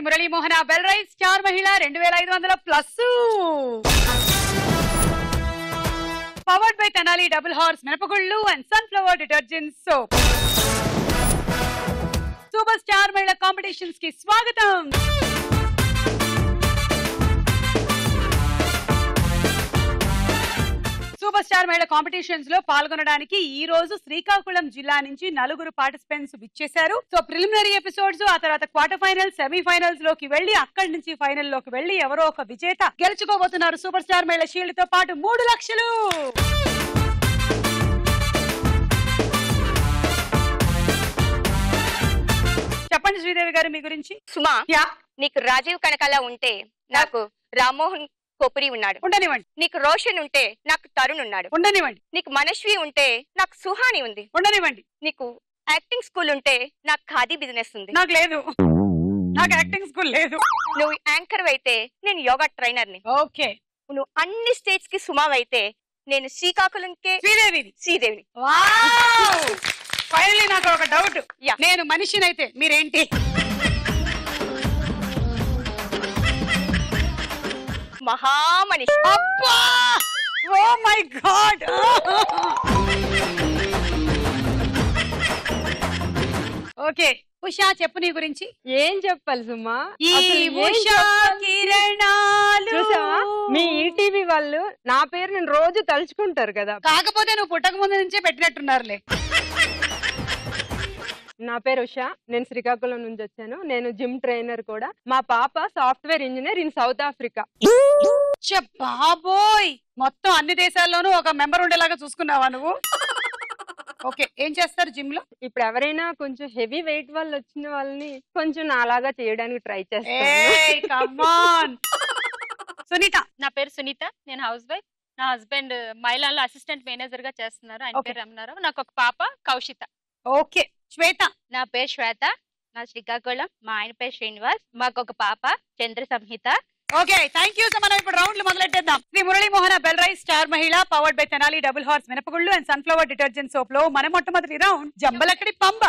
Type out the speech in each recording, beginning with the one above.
Murali Mohana bell rice star Mahila 2500 plus. Powered by Tenali double horse మినపగుళ్ళు and sunflower detergent soap. Super star Mahila competitions కి స్వాగతం. Super star Mahila competitions లో పాల్గొనడానికి ఈ రోజు శ్రీకాకుళం జిల్లా నుంచి 4 పార్టిసిపెంట్స్ విచ్చేశారు. సో ప్రిలిమినరీ ఎపిసోడ్స్, ఆ తర్వాత క్వార్టర్ ఫైనల్స్, సెమీఫైనల్స్ లోకి వెళ్లి అక్కడి నుంచి ఫైనల్ లోకి వెళ్లి ఎవరో ఒక విజేత గెలుచుకోబోతున్నారు సూపర్ స్టార్ మహిళ షీల్డ్ తో పాటు 3 లక్షలు. చెప్పండి శ్రీదేవి గారు మీ గురించి. సుమా, నీకు రాజీవ్ కనకాల ఉంటే నాకు రామ్మోహన్ కొపురి ఉన్నాడు. ఉండనివ్వండి. నీకు రోషన్ ఉంటే నాకు తరుణ్ ఉన్నాడు. ఉండనివ్వండి. నీకు మనశ్వి ఉంటే నాకు సుహాని ఉంది. ఉండనివ్వండి. నీకు యాక్టింగ్ స్కూల్ ఉంటే నాకు ఖాదీ బిజినెస్ ఉంది. నాకు లేదు. నాకు యాక్టింగ్ స్కూల్ లేదు. నువ్వు యాంకర్ అయితే నేను యోగా ట్రైనర్ ని. ఓకే. నువ్వు అన్ని స్టేట్స్ కి సుమా అయితే నేను శ్రీకాకుళంకే శ్రీదేవిని. ఫైనలీ నాకు ఒక డౌట్. నేను మనిషినైతే మీరేంటి? మహామనిషి. అబ్బా! Oh my god. Okay Usha, చెప్పు నీ గురించి. ఏం చెప్పాలి సుమా? ఈ ఉషా కిరణాలు. మీ ఈటీవీ వాళ్ళు నా పేరు నేను రోజు తలుచుకుంటారు కదా. కాకపోతే నువ్వు పుట్టక ముందు నుంచే పెట్టినట్టున్నారులే. నా పేరు ఉషా, నేను శ్రీకాకుళం నుంచి వచ్చాను. నేను జిమ్ ట్రైనర్ కూడా. మా పాప software engineer in south Africa. బాబోయ్, మొత్తం అన్ని దేశాల్లోనూ ఒక మెంబర్ ఉండేలాగా చూసుకున్నావా నువ్వు? ఓకే, ఏం చేస్తారు జిమ్ లో? ఇప్పుడు ఎవరైనా కొంచెం హెవీ వెయిట్ వాళ్ళు వచ్చిన వాళ్ళని కొంచెం నాలాగా చేయడానికి ట్రై చేస్తాను. సునీత. నా పేరు సునీత, నేను హౌస్ వైఫ్. నా హస్బెండ్ మైలాన్లో అసిస్టెంట్ మేనేజర్ గా చేస్తున్నారు. ఆయన పేరు రమణారావు. నాకు ఒక పాప కౌశిత. ఓకే. శ్వేత. నా పేరు శ్వేత, నా శ్రీకాకుళం. మా ఆయన పేరు శ్రీనివాస్. మాకు ఒక పాప Chandra Samhita. Okay, thank you. మనం ఇప్పుడు రౌండ్లు మొదలెట్టేద్దాం. Sri Murali Mohana bell rice star Mahila powered by Tenali double horse మినపగుళ్ళు అండ్ సన్ఫ్లవర్ డిటర్జెంట్ సోప్ లో మన మొట్టమొదటి రౌండ్ జంబలక్కడి పంబ.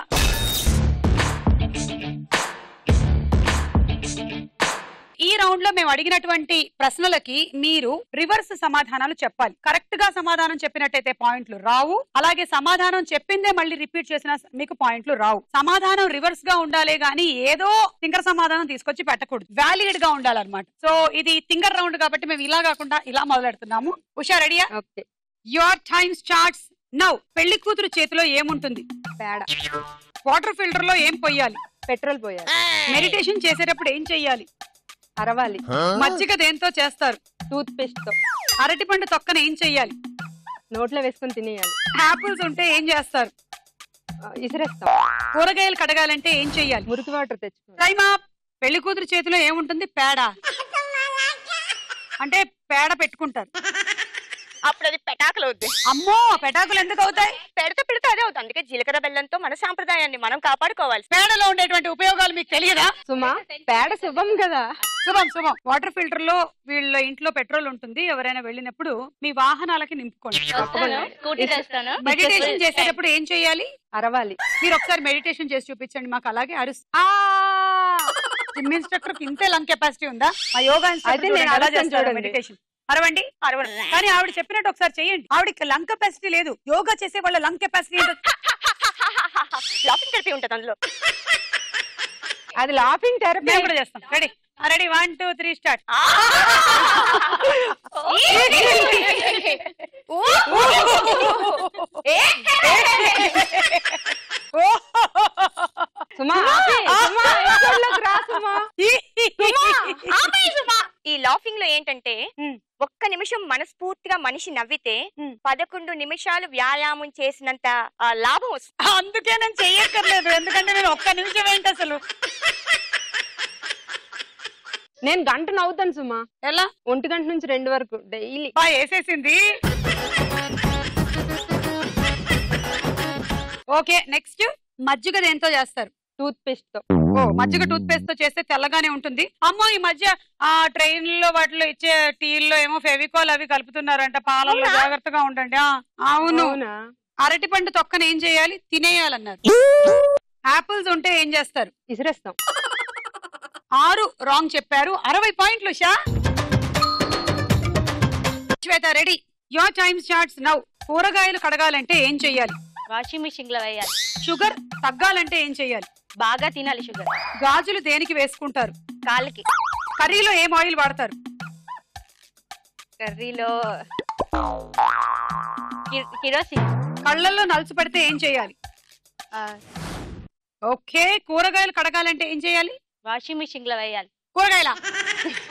ఈ రౌండ్ లో మేము అడిగినటువంటి ప్రశ్నలకి మీరు రివర్స్ సమాధానాలు చెప్పాలి. కరెక్ట్ గా సమాధానం చెప్పినట్టయితే పాయింట్లు రావు. అలాగే సమాధానం చెప్పిందే మళ్ళీ రిపీట్ చేసినా మీకు పాయింట్లు రావు. సమాధానం రివర్స్ గా ఉండాలే గానీ ఏదో తింగర్ సమాధానం తీసుకొచ్చి పెట్టకూడదు. వ్యాలిడ్ గా ఉండాలన్నమాట. సో ఇది తింగర్ రౌండ్ కాబట్టి మేము ఇలా కాకుండా ఇలా మొదలెడుతున్నాము. ఉషా, రెడీయా? Okay. Your time starts now. పెళ్లి కూతురు చేతిలో ఏముంటుంది? పేడ. వాటర్ ఫిల్టర్ లో ఏం పొయ్యాలి? పెట్రోల్ పోయాలి. మెడిటేషన్ చేసేటప్పుడు ఏం చెయ్యాలి? అరవాలి. మజ్జిగ దేంతో చేస్తారు? టూత్ పేస్ట్ తో. అరటిపండు తొక్కన ఏం చెయ్యాలి? నోట్లో వేసుకొని తినేయాలి. ఆపిల్స్ ఉంటే ఏం చేస్తారు? ఇసిరేస్తాం. కూరగాయలు కడగాలంటే ఏం చెయ్యాలి? మురికి వాటర్ తెచ్చుకోవాలి. Time up. పెళ్లి కూతురు చేతిలో ఏముంటుంది? పేడ. అంటే పేడ పెట్టుకుంటారు. అప్పుడు అది పెటాకులు అవుద్ది. అమ్మో, పెటాకులు ఎందుకు అవుతాయి? పెడితే అదే అవుతుంది. అందుకే జీలకర్ర బెల్లంతో మన సాంప్రదాయాన్ని మనం కాపాడుకోవాలి. పేడలో ఉండేటువంటి ఉపయోగాలు మీకు తెలియదా? సుమా, పేడ శుభం కదా. శుభం శుభం. వాటర్ ఫిల్టర్ లో వీళ్ళ ఇంట్లో పెట్రోల్ ఉంటుంది. ఎవరైనా వెళ్ళినప్పుడు మీ వాహనాలకి నింపుకోండి. మెడిటేషన్ చేసేటప్పుడు ఏం చెయ్యాలి? అరవాలి. మీరు ఒకసారి మెడిటేషన్ చేసి చూపించండి మాకు. అలాగే జిమ్ ఇన్స్ట్రక్టర్ ఇంతే లంగ్ కెపాసిటీ ఉందా? మా యోగా ఇన్స్ట్రక్టర్ మెడిటేషన్ అరవండి. కానీ ఆవిడ చెప్పినట్టు ఒకసారి చెయ్యండి. ఆవిడకి లంగ్ కెపాసిటీ లేదు. యోగా చేసే వాళ్ళ లంగ్ కెపాసిటీ లాఫింగ్ థెరపీ ఉంటుంది అందులో. అది లాఫింగ్ థెరపీ కూడా చేస్తాం. రెడీ? Ready, 1 2 3 start. ఈ లాఫింగ్ లో ఏంటంటే ఒక్క నిమిషం మనస్ఫూర్తిగా మనిషి నవ్వితే 11 నిమిషాలు వ్యాయామం చేసినంత లాభం వస్తుంది. అందుకే నేను చెయ్యక్కర్లేదు. ఎందుకంటే నేను ఒక్క నిమిషం ఏంటి అసలు. నేను గంట నవ్వుతాను సుమా. ఎలా? 1 గంట నుంచి 2 వరకు డైలీ. వేసేసింది. Okay, next. మజ్జిగ దేంతో చేస్తారు? టూత్ పేస్ట్ తో. మజ్జిగ టూత్ పేస్ట్ తో చేస్తే తెల్లగానే ఉంటుంది. అమ్మో, ఈ మధ్య ఆ ట్రైన్ లో వాటిలో ఇచ్చే టీల్లో ఏమో ఫెవికాల్ అవి కలుపుతున్నారంట. పాలల్లో జాగ్రత్తగా ఉండండి. అవును. అరటిపండు తొక్కన ఏం చేయాలి? తినేయాలన్నారు. ఆపిల్స్ ఉంటే ఏం చేస్తారు? ఇసిరేస్తాం. 6 రాంగ్ చెప్పారు. 60 పాయింట్లు. Swetha ready. Your time starts now. కూరగాయలు కడగాలంటే ఏం చెయ్యాలి? వాషింగ్ మిషన్ లో వేయాలి. షుగర్ తగ్గాలంటే ఏం చెయ్యాలి? బాగా తినాలి షుగర్. గాజులు దేనికి వేసుకుంటారు? కాళ్ళకి. కర్రీలో ఏం ఆయిల్ వాడతారు? కర్రీలో కిరోసిన్. కళ్ళల్లో నలుసు పడితే ఏం చెయ్యాలి? ఓకే. కూరగాయలు కడగాలంటే ఏం చెయ్యాలి? వాషింగ్ మిషన్ లో వేయాలి. కూరగాయల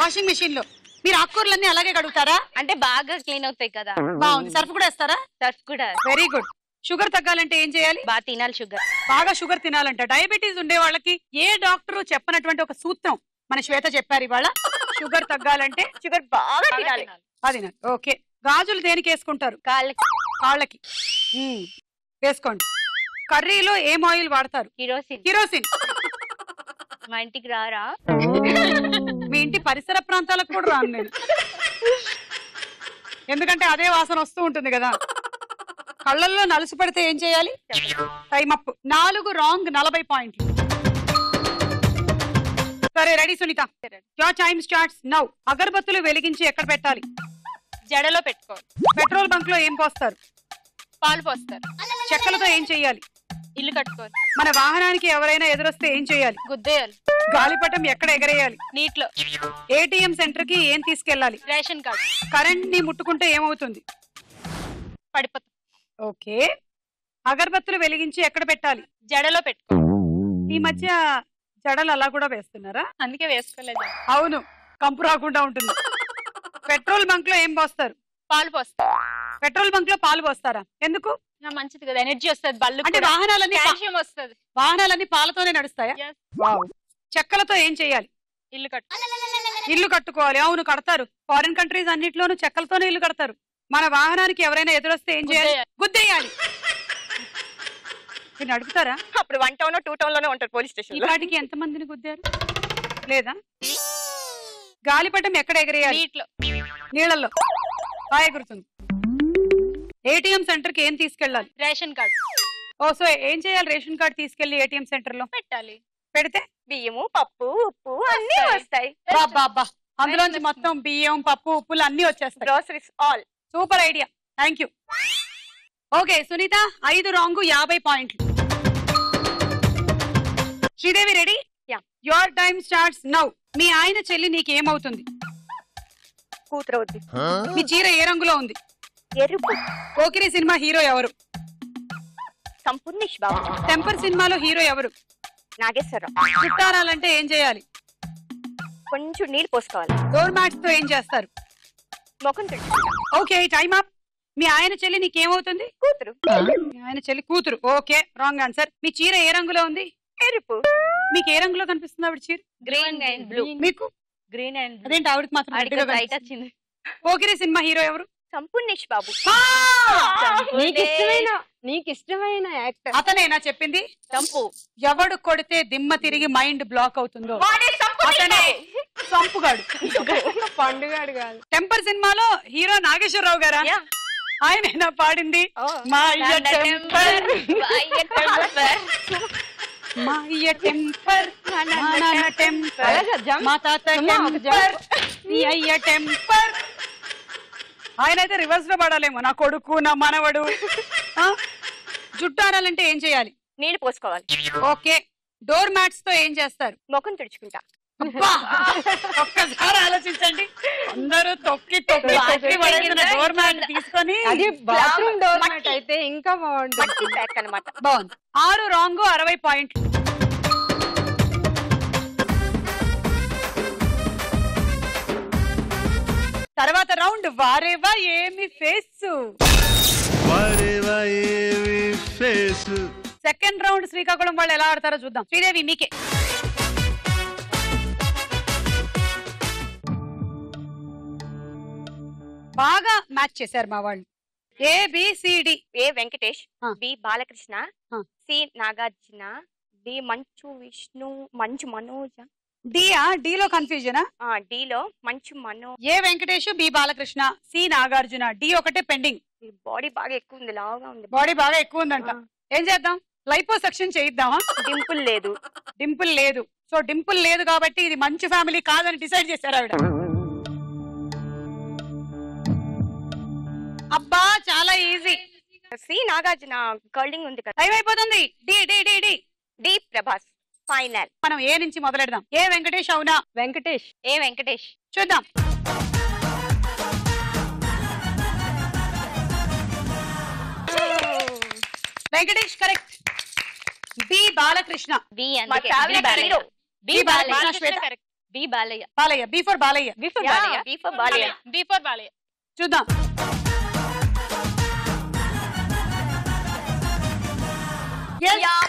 వాషింగ్ మిషన్ లో. మీరు ఆకుకూరలన్నీ అలాగే కడుగుతారా? అంటే బాగా క్లీన్ అవుతాయి కదా. బాగుంది. సర్ఫ్ కూడా వేస్తారా? సర్ఫ్ కూడా. Very good. షుగర్ తగ్గాలంటే ఏం చేయాలి? బాగా తినాలి షుగర్. బాగా షుగర్ తినాలంట. డయాబెటీస్ ఉండే వాళ్ళకి ఏ డాక్టర్ చెప్పనటువంటి ఒక సూత్రం మన శ్వేత చెప్పారు ఇవాళ. షుగర్ తగ్గాలంటే షుగర్ బాగా తినాలి. అది ఓకే. గాజులు దేనికి వేసుకుంటారు? కాళ్ళకి. కాళ్ళకి. వేసుకోండి. కర్రీలో ఏం ఆయిల్ వాడతారు? కిరోసిన్. కిరోసిన్. మా ఇంటికి రారా? మీ ఇంటి పరిసర ప్రాంతాలకు కూడా రాను నేను, ఎందుకంటే అదే వాసన వస్తూ ఉంటుంది కదా. కళ్ళల్లో నలుసు పడితే ఏం చేయాలి? Time up. 4 రాంగ్. 40 పాయింట్లు. సరే ready Sunitha. Your time starts now. అగరబత్తులు వెలిగించి ఎక్కడ పెట్టాలి? జడలో పెట్టుకోవాలి. పెట్రోల్ బంక్ లో ఏం పోస్తారు? పాలు పోస్తారు. చెక్కలతో ఏం చెయ్యాలి? ఇల్లు కట్టుకోవాలి. మన వాహనానికి ఎవరైనా ఎదురొస్తే ఏం చేయాలి? గుద్దేయాలి. గాలిపటం ఎక్కడ ఎగరేయాలి? నీటిలో. ఏటీఎం సెంటర్ కి ఏం తీసుకెళ్ళాలి? Ration card. కరెంట్ ని ముట్టుకుంటే ఏమవుతుంది? పడిపోతుంది. ఓకే. అగరబత్తులు వెలిగించి ఎక్కడ పెట్టాలి? జడలో పెట్టుకోవాలి. ఈ మధ్య జడలు అలా కూడా వేస్తున్నారా? అందుకే వేసుకోలేదు. అవును, కంపు రాకుండా ఉంటుంది. పెట్రోల్ బంక్ లో ఏం పోస్తారు? పాలు పోస్తారు. పెట్రోల్ బంక్ లో పాలు పోస్తారా? ఎందుకు? మంచిది కదా, ఎనర్జీ వస్తుంది. బళ్ళు అంటే వాహనాలన్నీ కాల్షియం వస్తుంది. వాహనాలన్నీ పాలతోనే నడుస్తాయా? వావ్. చెక్కలతో ఏం చేయాలి? ఇల్లు కట్టు. ఇల్లు కట్టుకోవాలి. అవును, కడతారు. ఫారిన్ కంట్రీస్ అన్నిట్లోనూ చెక్కలతోనే ఇల్లు కడతారు. మన వాహనానికి ఎవరైనా ఎదురొస్తే ఏం చేయాలి? గుద్దేయాలి. మీరు నడుపుతారా? అప్పుడు 1 టౌన్ 2 టౌన్ లోనే ఉంటారు పోలీస్ స్టేషన్. ఈ పాటికి ఎంత మందిని గుద్దారు? లేదా? గాలిపటం ఎక్కడ ఎగరేయాలి? నీటిలో. నీళ్ళల్లో. బాగా ఎగురుతుంది. ఏటీఎం సెంటర్ కి ఏం తీసుకెళ్ళాలి? Ration card. ఓ, సో ఏం చేయాలి? రేషన్ కార్డు తీసుకెళ్లి ఏటీఎం సెంటర్ లో పెట్టాలి. పెడితే బియ్యము, పప్పు, ఉప్పు అన్ని వస్తాయి. బాబా, అందులోంచి మొత్తం బియ్యం, పప్పు, ఉప్పులు అన్ని వచ్చేస్తాయి. Groceries all. Super idea. Thank you. Okay Sunitha, 5 wrong. 50 పాయింట్లు. Sridevi ready? Your time starts now. మీ ఆయన చెల్లి నీకేమవుతుంది? కూతురు అవుద్ది. మీ చీర ఏ రంగులో ఉంది? ఎరుపు. పోకిరి సినిమా హీరో ఎవరు? సంపూర్ణేష్ బాబు. టెంపర్ సినిమాలో హీరో ఎవరు? నాగేశ్వరరావు. చుట్టారాలంటే ఏం చేయాలి? కొంచెం నీళ్ళు పోసుకోవాలి. డోర్ మ్యాట్స్ తో ఏం చేస్తారు? ముఖం తుడుచుకుంటాం. Okay, time up. మీ ఆయన చెల్లి నీకేమవుతుంది? కూతురు. మీ ఆయన చెల్లి కూతురు. Okay, wrong answer. మీ చీర ఏ రంగులో ఉంది? ఎరుపు. మీకు ఏ రంగులో కనిపిస్తుంది ఆవిడ చీర? Green and blue. మీకు? Green and blue. అదేంటి ఆవిడకి మాత్రం రెడ్గా రైట్ కనిపిస్తుంది? వచ్చింది. పోకిరి సినిమా హీరో ఎవరు? సంపూర్ణేష్ బాబు. నీకు ఇష్టమైన యాక్టర్ అతనేనా చెప్పింది? చంపు. ఎవడు కొడితే దిమ్మ తిరిగి మైండ్ బ్లాక్ అవుతుందో వాడే సంపూర్ణేష్ అతనే బాబు. సంపుగాడు. పండుగాడు కాదు. టెంపర్ సినిమాలో హీరో నాగేశ్వరరావు గారా? Yeah. ఆయనైనా పాడింది మా అయ్య టెంపర్, మా అయ్య టెంపర్, మా నాన్న టెంపర్, మా తాత టెంపర్, మీ అయ్య టెంపర్. ఆయన అయితే రివర్స్ లో పడాలేమో. నా కొడుకు, నా మనవడు. జుట్టు ఆరాలంటే ఏం చేయాలి? నీళ్ళు పోసుకోవాలి. ఓకే. డోర్ మ్యాట్స్ తో ఏం చేస్తారు? ముఖం తుడుచుకుంటా. అబ్బా, ఒక్కసారి ఆలోచించండి. అందరూ తొక్కి తొక్కి తొక్కి పడేసిన డోర్ మ్యాట్ తీసుకొని. అది బాత్రూమ్ డోర్ మ్యాట్ అయితే ఇంకా బాగుంటుంది. మట్టి ప్యాక్ అన్నమాట. బాగుంది. 6 రాంగ్. 60 పాయింట్లు. తర్వాత రౌండ్ వారేవా ఏమి ఫేస్. సెకండ్ రౌండ్ శ్రీకాకుళం వాళ్ళు ఎలా ఆడతారో చూద్దాం. శ్రీదేవి మీకే. బాగా మ్యాచ్ చేశారు మా వాళ్ళు. ABCD. A Venkatesh, B Balakrishna, C Nagarjuna, D Manchu Vishnu, Manchu Manoj. డియా? డీలో కన్ఫ్యూజనా? డిలో Manchu Manoj. A Venkatesh, B Balakrishna, C Nagarjuna, D ఒకటే పెండింగ్. బాడీ బాగా ఎక్కువ ఉంది, లావుగా ఉంది. బాడీ బాగా ఎక్కువ ఉందంట. ఏం చేద్దాం? లైపోసెక్షన్ చేయిద్దామా? డింపుల్ లేదు. డింపుల్ లేదు. సో డింపుల్ లేదు కాబట్టి ఇది మంచి ఫ్యామిలీ కాదని డిసైడ్ చేశారు ఆవిడ. అబ్బా చాలా ఈజీ. సి నాగార్జున కర్లింగ్ ఉంది కదా. టైం అయిపోతుంది. D D D D D Prabhas. Final. మనం ఏ నుంచి మొదలెడదాం? ఏ వెంకటేష్ అవునా? వెంకటేష్. ఏ వెంకటేష్. చూద్దాం. Venkatesh correct. B Balakrishna. B hero. B Balakrishna. Shweta B Balayya. Balayya. B for Balayya. B for Balayya. B for Balayya. చూద్దాం.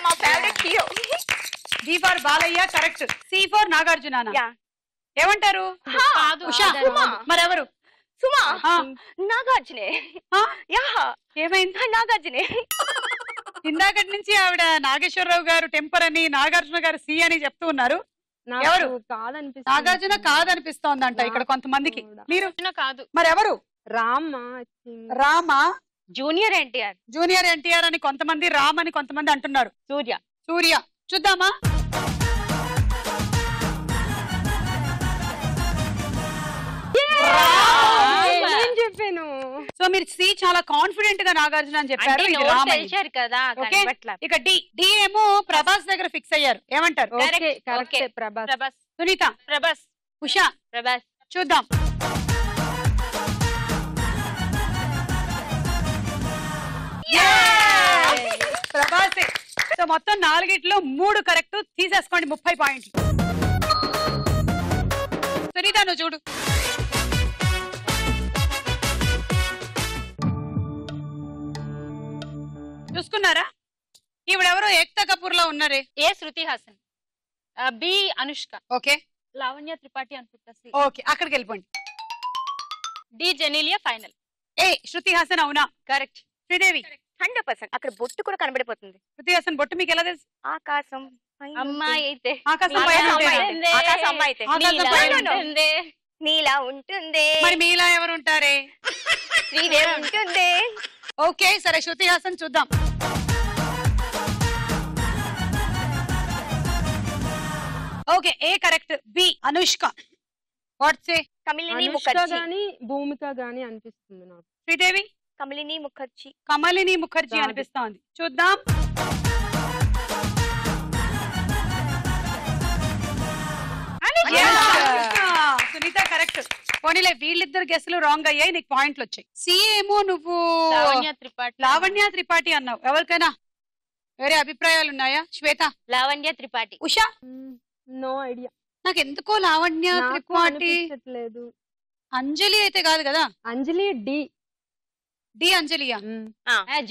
మా favourite hero. B for Balayya correct. C for Nagarjuna. ఏమంటారు? కాదు. ఉషా. మరెవరు? సుమా. ఆ, నాగార్జునే. ఆ, యా ఏమైంది? నాగార్జునే. ఇందాకటి నుంచి ఆవిడ నాగేశ్వరరావు గారు టెంపర్ అని, నాగార్జున గారు సి అని చెప్తూ ఉన్నారు. నాకు ఎవరు? కాదనిపిస్తుంది. నాగార్జున కాదనిపిస్తోందంట ఇక్కడ కొంతమందికి. మీరు కాదు. మరెవరు? రామ్ రామ. జూనియర్ ఎన్టీఆర్. జూనియర్ ఎన్టీఆర్ అని కొంతమంది, రామ్ అని కొంతమంది అంటున్నారు. సూర్య. సూర్య. చూద్దామా? ఏం చెప్పాను. సో మీరు సి చాలా కాన్ఫిడెంట్ గా నాగార్జున అని చెప్పారు. ఇది రామ్ అని. తెలిసారు కదా. ఓకే. ఇక డి. డి ఏమో ప్రభాస్ దగ్గర ఫిక్స్ అయ్యారు. ఏమంటారు? Okay correct. Okay. Prabhas. Prabhas. Sunitha. Prabhas. Usha. Prabhas. చూద్దాం. ప్రభాసే. సో మొత్తం 4గిట్లో 3 కరెక్ట్. తీసేసుకోండి 30 పాయింట్లు. సునీత నువ్వు చూడు. చూసుకున్నారా? ఈవిడెవరో ఏక్తా కపూర్ లో ఉన్నారే. A Shruti Haasan. B Anushka. Okay. Lavanya Tripathi అనుకుంటా. సి. ఓకే అక్కడికి వెళ్ళిపోండి. D Genelia final. A Shruti Haasan అవునా? కరెక్ట్. శ్రీదేవి. 100%. అక్కడ బొట్టు కూడా కనబడిపోతుంది. శృతి హాసన్ బొట్టు మీకు ఎలా తెలుసు? ఆకాశం అమ్మాయి అయితే. ఆకాశం పైన ఉంటేనా? ఆకాశం అమ్మాయి అయితే. ఆకాశం పైన ఉంటుంది. నీలా ఉంటుంది. మరి మీలా ఎవరు ఉంటారే? శ్రీదేవి ఉంటుంది. ఓకే సరే శృతి హాసన్ చూద్దాం. Okay A correct. B Anushka. What's A? Kamalini Anushka Mukherjee. గాని భూమిక గాని అనిపిస్తుంది నాకు. శ్రీదేవి. కమిలిని ముఖర్జీ. కమలిని ముఖర్జీ కాదు. అనిపిస్తోంది. చూద్దాం. సునీత కరెక్ట్. పోనీలే వీళ్ళిద్దరు గెస్లు రాంగ్ అయ్యాయి. నీకు పాయింట్లు వచ్చాయి. సి ఏమో నువ్వు లావణ్య త్రిపాఠి. లావణ్య త్రిపాఠి అన్నావు. ఎవరికైనా వేరే అభిప్రాయాలు ఉన్నాయా? శ్వేత. లావణ్య త్రిపాఠి. ఉషా. No idea. నాకు ఎందుకో లావణ్య నాకు త్రిపాఠి. అనిపించట్లేదు. అంజలి అయితే కాదు కదా? అంజలి డి. డి అంజలియా?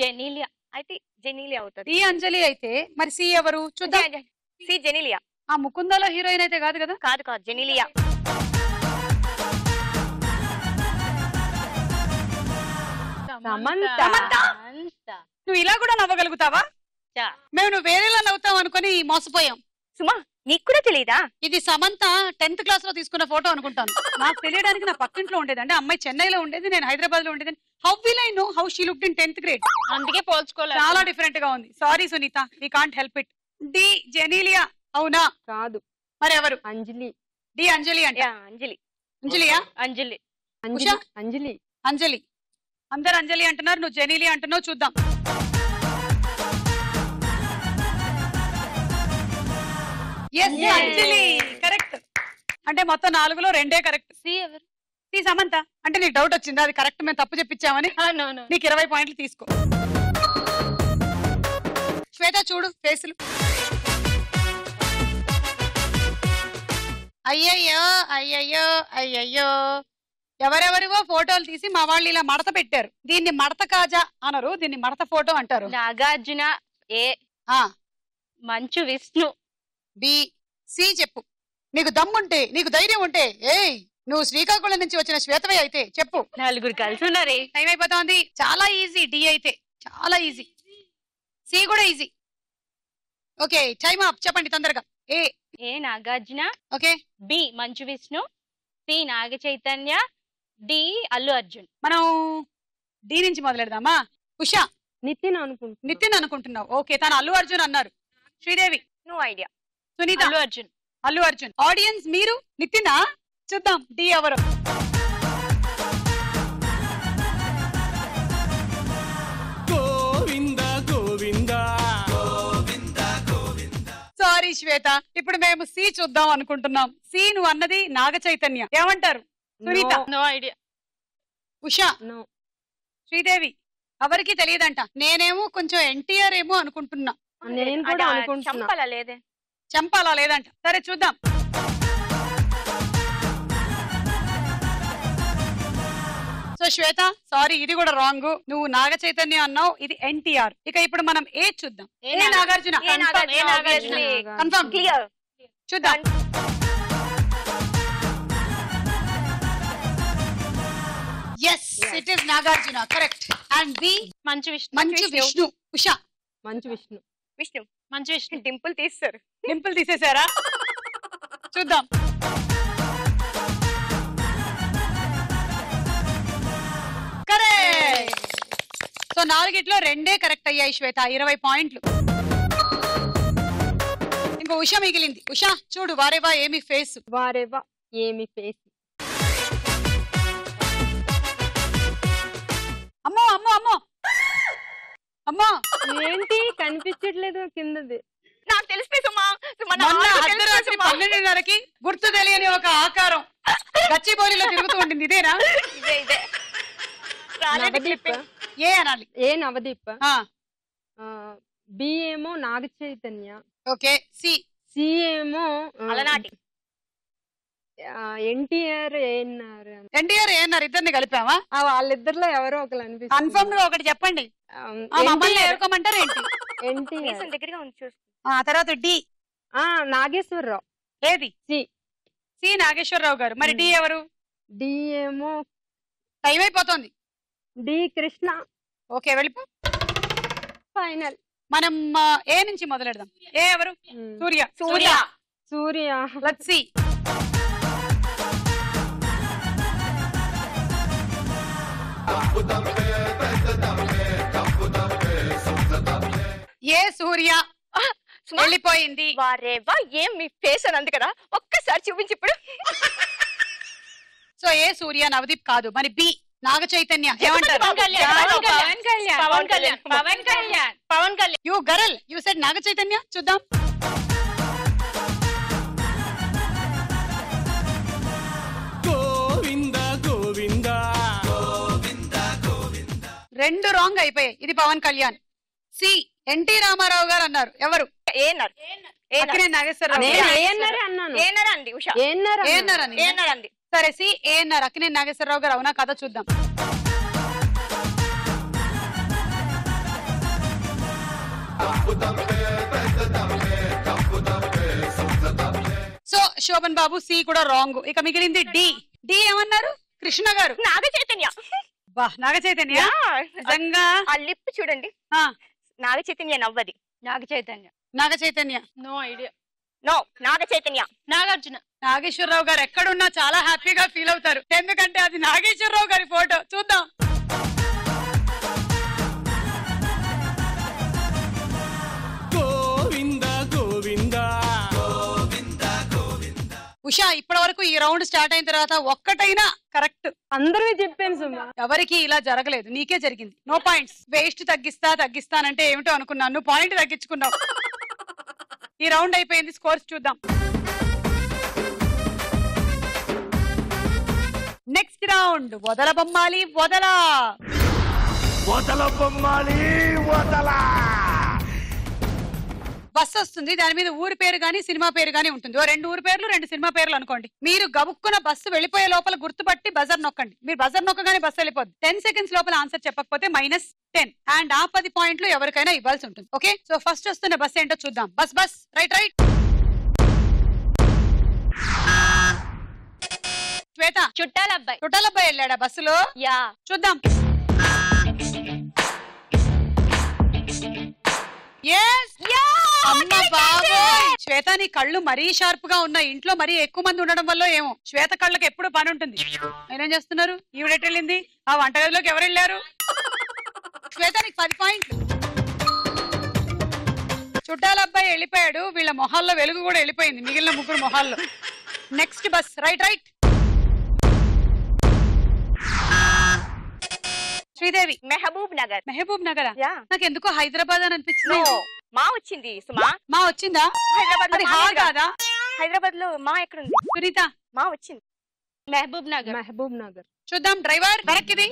జెనీలియా. అయితే జెనీలియా అవుతుంది. డి అంజలి అయితే మరి సి ఎవరు? చూద్దాం. సి జెనీలియా. ఆ ముకుందలో హీరోయిన్ అయితే కాదు కదా? కాదు కాదు జెనీలియా. సమంత. నువ్వు ఇలా కూడా నవ్వగలుగుతావా? మేము నువ్వు వేరేలా నవ్వుతావు అనుకుని మోసపోయాం. సుమా నీకు కూడా తెలీదా? ఇది సమంత 10th క్లాస్ లో తీసుకున్న ఫోటో అనుకుంటాను. నాకు తెలియడానికి నా పక్కింట్లో ఉండేది. అంటే అమ్మాయి చెన్నైలో ఉండేది, నేను హైదరాబాద్ లో ఉండేది. How will I know how she looked in 10th grade? అందుకే పోల్చుకోలేదు. చాలా డిఫరెంట్ గా ఉంది. Sorry Sunitha, we can't help it. D Genelia అవునా? కాదు. మరి ఎవరు? అంజలి. డి అంజలి అంటే అంజలి. అంజలియా? అంజలి. అంజలి. అంజలి. అంజలి. అందరు అంజలి అంటున్నారు, నువ్వు జెనీలియా అంటున్నావు. చూద్దాం. అంజలి కరెక్ట్. అంటే మొత్తం 4లో 2 కరెక్ట్. సి ఎవరు? సి సమంత. అంటే నీకు డౌట్ వచ్చింది అది కరెక్ట్ మేము తప్పు చెప్పించామని? నీకు 20 పాయింట్లు తీసుకో. శ్వేత చూడు ఫేసులు. అయ్యయ్యో అయ్యయ్యో అయ్యయ్యో. ఎవరెవరివో ఫోటోలు తీసి మా వాళ్ళు ఇలా మడత పెట్టారు. దీన్ని మడత కాజా అనరు, దీన్ని మడత ఫోటో అంటారు. నాగార్జున. ఏ. మంచు విష్ణు. బి. సి చెప్పు. నీకు దమ్ముంటే, నీకు ధైర్యం ఉంటే. ఏయ్ నువ్వు శ్రీకాకుళం నుంచి వచ్చిన శ్వేతవే అయితే చెప్పు. 4 కలిసి ఉన్నారే. టైం అయిపోతుంది. చాలా ఈజీ. డి అయితే చాలా ఈజీ. సి కూడా ఈజీ. Okay time up. చెప్పండి తొందరగా. ఏ. ఏ Nagarjuna. Okay. B Manchu Vishnu. C Naga Chaitanya. D Allu Arjun. మనం డి నుంచి మొదలెడదామా? ఉషా. నితిన్ అనుకుంటున్నా. నితిన్ అనుకుంటున్నావు. ఓకే తను అల్లు అర్జున్ అన్నారు. Sridevi. No idea. Sunitha. Allu Arjun. Allu Arjun. Audience మీరు నితినా? చూద్దాం డి ఎవరు. సారీ శ్వేత, ఇప్పుడు మేము సి చూద్దాం అనుకుంటున్నాం. సి నువ్వు అన్నది నాగ చైతన్య. ఏమంటారు సునీత? No idea. ఉషా? శ్రీదేవి? ఎవరికి తెలియదంట. నేనేమో కొంచెం ఎన్టీఆర్ ఏమో అనుకుంటున్నా. నేను కూడా అనుకుంటున్నా. చంపలా లేదే. చంపాలా లేదంట. సరే చూద్దాం. సో శ్వేత సారీ, ఇది కూడా రాంగ్. నువ్వు నాగ చైతన్య అన్నావు, ఇది ఎన్టీఆర్. ఇక ఇప్పుడు మనం ఏ చూద్దాం. ఏ నాగార్జున. Confirm clear. చూద్దాం. Yes, it is Nagarjuna. Correct. And B Manchu Vishnu. Manchu Vishnu. Usha? Manchu Vishnu. Vishnu. Manchu Vishnu. Dimple తీస్తారు. డింపుల్ తీసేశారా? చూద్దాం. కరెక్ట్. సో 4 రెండే కరెక్ట్ అయ్యాయి శ్వేత. 20 పాయింట్లు. ఇంకో ఉష మిగిలింది. ఉషా చూడు. వారేవా ఏమి ఫేస్. వారేవా ఏమి ఫేస్. అమ్మో అమ్మో అమ్మో అమ్మో, ఏంటి కనిపించట్లేదు కిందది? నాకు తెలిస్తే సుమా, మొన్న అర్ధరాత్రి 12:30కి గుర్తు తెలియని ఒక ఆకారం గచ్చిబౌలిలో తిరుగుతూ ఉంటుంది. ఇదేనా? ఇదే. నవదీప్. ఏ అనాలి? ఏ నవదీప్. ఆ, బి ఏమో Naga Chaitanya. Okay. C? C ఏమో అలనాటి. ఎన్టీఆర్ ఏఎన్ఆర్. ఎన్టీఆర్ ఏఎన్ఆర్ ఇద్దరిని కలిపావా? వాళ్ళిద్దరిలో ఎవరో ఒకరు అనిపిస్తుంది. కన్ఫర్మ్ గా ఒకటి చెప్పండి. మమ్మల్ని ఎరుకోమంటారు ఏంటి? ఎన్టీఆర్ దగ్గరగా ఉంది చూసుకో. ఆ తర్వాత డి. నాగేశ్వరరావు. ఏది? సి. సి నాగేశ్వరరావు గారు. మరి డి ఎవరు? డి ఏమో టైం అయిపోతుంది. డి కృష్ణ. ఓకే వెళ్ళిపో. ఫైనల్. మనం ఏ నుంచి మొదలెడదాం. ఏ ఎవరు? సూర్య. సూర్య. సూర్య. Let's see. ఏ సూర్య వెళ్ళిపోయింది. వారేవా ఏం మీ ఫేస్ అని అంది కదా, ఒక్కసారి చూపించి ఇప్పుడు. సో ఏ సూర్య నవదీప్ కాదు. మరి బి నాగ చైతన్య. ఏమంటారు? Pawan Kalyan. You girl you said Naga Chaitanya. చూద్దాం. రెండు రాంగ్ అయిపోయాయి. ఇది పవన్ కళ్యాణ్. సి ఎన్టీ రామారావు గారు అన్నారు. ఎవరు? ఏఎన్ఆర్. అక్కినేని నాగేశ్వరరావు. ఏఎన్ఆర్ అండి ఉషా. ఏఎన్ఆర్ అని. ఏఎన్ఆర్ అండి. సరే సి ఏఎన్ఆర్ అక్కినేని నాగేశ్వరరావు గారు అవునా కదా చూద్దాం. సో శోభన్ బాబు సి కూడా రాంగ్. ఇక మిగిలింది డి. డి ఏమన్నారు? కృష్ణ గారు. నాగ చైతన్య. బా నాగ చైతన్య. నిజంగా ఆ లిప్ చూడండి. నాగ చైతన్య నవ్వది. Naga Chaitanya. Naga Chaitanya. No idea. No Naga Chaitanya. Nagarjuna. Nageswara Rao garu ఎక్కడున్నా చాలా హ్యాపీగా ఫీల్ అవుతారు, ఎందుకంటే అది నాగేశ్వరరావు గారి ఫోటో. చూద్దాం. ఉషా ఇప్పటి వరకు ఈ రౌండ్ స్టార్ట్ అయిన తర్వాత ఒక్కటైనా కరెక్ట్. అందరూ చెప్పాను సుమా. ఎవరికి ఇలా జరగలేదు, నీకే జరిగింది. No points. వేస్ట్ తగ్గిస్తానంటే ఏమిటో అనుకున్నాను, నువ్వు పాయింట్ తగ్గించుకున్నావు. ఈ రౌండ్ అయిపోయింది. స్కోర్స్ చూద్దాం. నెక్స్ట్ రౌండ్ వదల బొమ్మాలి వదల. బస్సు వస్తుంది, దాని మీద ఊరి పేరు గానీ సినిమా పేరు గానీ ఉంటుంది. 2 ఊరి పేర్లు 2 సినిమా పేర్లు అనుకోండి. మీరు గబుక్కున బస్సు వెళ్ళిపోయే లోపల గుర్తుపట్టి బజర్ నొక్కండి. మీరు బజర్ నొక్కగానే బస్సు వెళ్ళిపోద్ది. 10 సెకండ్స్ లోపల ఆన్సర్ చెప్పకపోతే -10 అండ్ ఆ 10 పాయింట్లు ఎవరికైనా ఇవ్వాల్సి ఉంటుంది. ఓకే, సో ఫస్ట్ వస్తున్న బస్ ఏంటో చూద్దాం. Bus right. శ్వేత చుట్టాల అబ్బాయి వెళ్ళాడా బస్సులో? యా. చూద్దాం. అమ్మ బాబోయ్, శ్వేత నీ కళ్ళు మరీ షార్ప్ గా ఉన్నాయి. ఇంట్లో మరీ ఎక్కువ మంది ఉండడం వల్ల ఏమో శ్వేత కళ్ళకి ఎప్పుడు పని ఉంటుంది. ఏం చేస్తున్నారు? ఈవిడెట్ వెళ్ళింది, ఆ వంటగదిలోకి ఎవరు వెళ్ళారు? శ్వేత నీకు 10 పాయింట్లు. చుట్టాల అబ్బాయి వెళ్ళిపోయాడు, వీళ్ళ మొహాల్లో వెలుగు కూడా వెళ్ళిపోయింది మిగిలిన ముగ్గురు మొహాల్లో. Next bus. Right. Sridevi. Mahbub Nagar. Mahbub Nagar. Yeah. నాకు ఎందుకో హైదరాబాద్ అని అనిపించింది. మా వచ్చింది సుమా. మా వచ్చిందా? హైదరాబాద్ అది హా కాదా? హైదరాబాద్ లో మా ఎక్కడుంది? సునీత. మా వచ్చింది. మహబూబ్ నగర్. మహబూబ్ నగర్. చూద్దాం. డ్రైవర్ వెనక్కిది.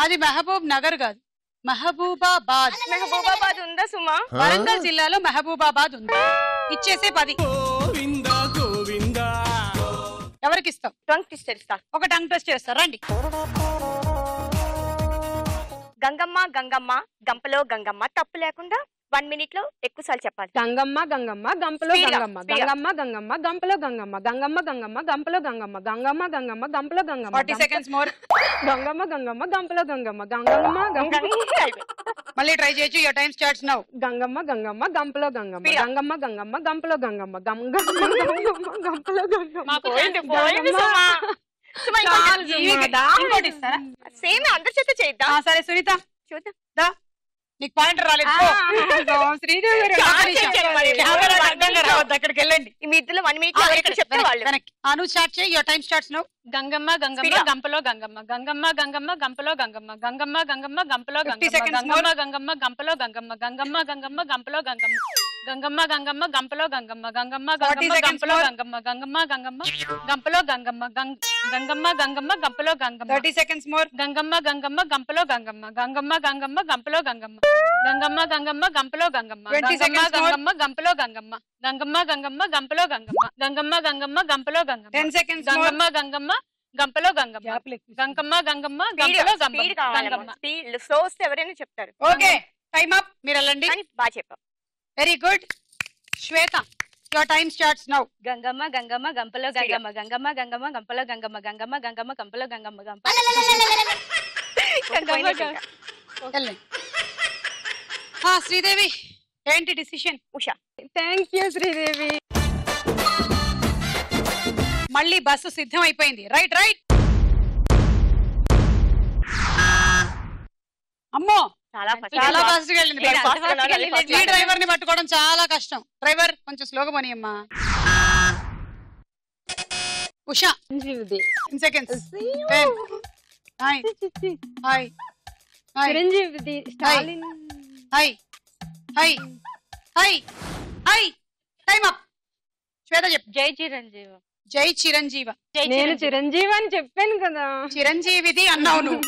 అది మహబూబ్ నగర్ కాదు, మహబూబాబాద్. మెహబూబాబాద్ ఉందా సుమా? వరంగల్ జిల్లాలో మహబూబాబాద్ ఉంది. ఇచ్చేసే 10. ఎవరికి ఇస్తావు? టంగ్ ట్విస్టర్ ఇస్తా. ఒక టంగ్ ట్విస్ట్ చేస్తారు. రండి. గంగమ్మ గంగమ్మ గంపలో గంగమ్మ. తప్పు లేకుండా 1 minute లో ఎక్కువసార్లు చెప్పాలి. గంగమ్మ గంగమ్మ గంపలో గంగమ్మ. గంగమ్మ గంగమ్మ గంపలో గంగమ్మ. గంగమ్మ గంగమ్మ గంపలో గంగమ్మ. గంగమ్మ గంగమ్మ గంపలో గంగమ్మ. 40 seconds more. గంగమ్మ గంగమ్మ గంపలో గంగమ్మ. గంగమ్మ గంగమ్మ. మళ్ళీ ట్రై చేయొచ్చు. Your time starts now. Gangamma Gangamma గంపలో గంగమ్మ. గంగమ్మ గంగమ్మ గంపలో గంగమ్మ. గంగమ్మ గంగమ్మ గంపలో గంగమ్మ. పోయింది సుమా. సుమా ఇంకోటి ఇస్తారా? సేమ్ అందరి చేత చేద్దాం. సరే సునీత చూద్దాం. దా. నీకు పాయింట్ రాలేదు. శ్రీదేవి గారు అక్కడికి వెళ్ళండి. మీ ఇద్దరు 1 minute లో ఎవరికి చెప్తే వాళ్ళు. నువ్వు స్టార్ట్ చేయి. Your time starts now. Gangamma Gangamma గంపలో గంగమ్మ. గంగమ్మ గంగమ్మ గంపలో గంగమ్మ. గంగమ్మ గంగమ్మ గంపలో గంగమ్మ. గంగమ్మ గంగమ్మ గంపలో గంగమ్మ. గంగమ్మ గంగమ్మ గంపలో గంగమ్మ. గంగమ్మ గంగమ్మ గంపలో గంగమ్మ. గంగమ్మ గంగమ్మ గంపలో గంగమ్మ. గంగమ్మ గంగమ్మ గంపలో గంగమ్మ. గంగమ్మ గంగమ్మ గంపలో గంగమ్మ. 30 seconds more. గంగమ్మ గంగమ్మ గంపలో గంగమ్మ. గంగమ్మ గంగమ్మ గంపలో గంగమ్మ. గంగమ్మ గంగమ్మ గంపలో గంగమ్మ. 20 Gangamma seconds more. గంగమ్మ గంపలో గంగమ్మ. గంగమ్మ గంగమ్మ గంపలో గంగమ్మ. గంగమ్మ గంగమ్మ గంపలో గంగమ్మ. 10 seconds more. గంగమ్మ గంగమ్మ గంపలో గంగమ్మ. గంగమ్మ గంగమ్మ గంపలో స్పీడ్ కావాలి. గంగమ్మ. స్పీడ్ స్లో వస్తే ఎవరైనా చెప్తారు. Okay, time up. మీరు వెళ్ళండి. కానీ బాగా చెప్పావు. Very good. Swetha, your time starts now. Gangamma Gangamma గంపలో గంగమ్మ. గంగమ్మ గంగమ్మ గంపలో గంగమ్మ. గంగమ్మ గంగమ్మ గంపలో గంగమ్మ. వెళ్ళండి. శ్రీదేవి, ఏంటి decision? Usha. Thank you Sridevi. మళ్ళీ బస్సు సిద్ధం అయిపోయింది. రైట్. అమ్మో, చాలా ఫాస్ట్ గా వెళ్ళింది. ఈ డ్రైవర్ ని పట్టుకోవడం చాలా కష్టం. డ్రైవర్ కొంచెం స్లోగా పోనీ అమ్మా. Usha. 10 seconds. 10 9 8 Chiranjeevi. Stalin. Time up. Swetha చెప్పు. జై చిరంజీవి. జై చిరంజీవ. నేను చిరంజీవి అని చెప్పాను కదా. చిరంజీవిది అన్నావు నువ్వు.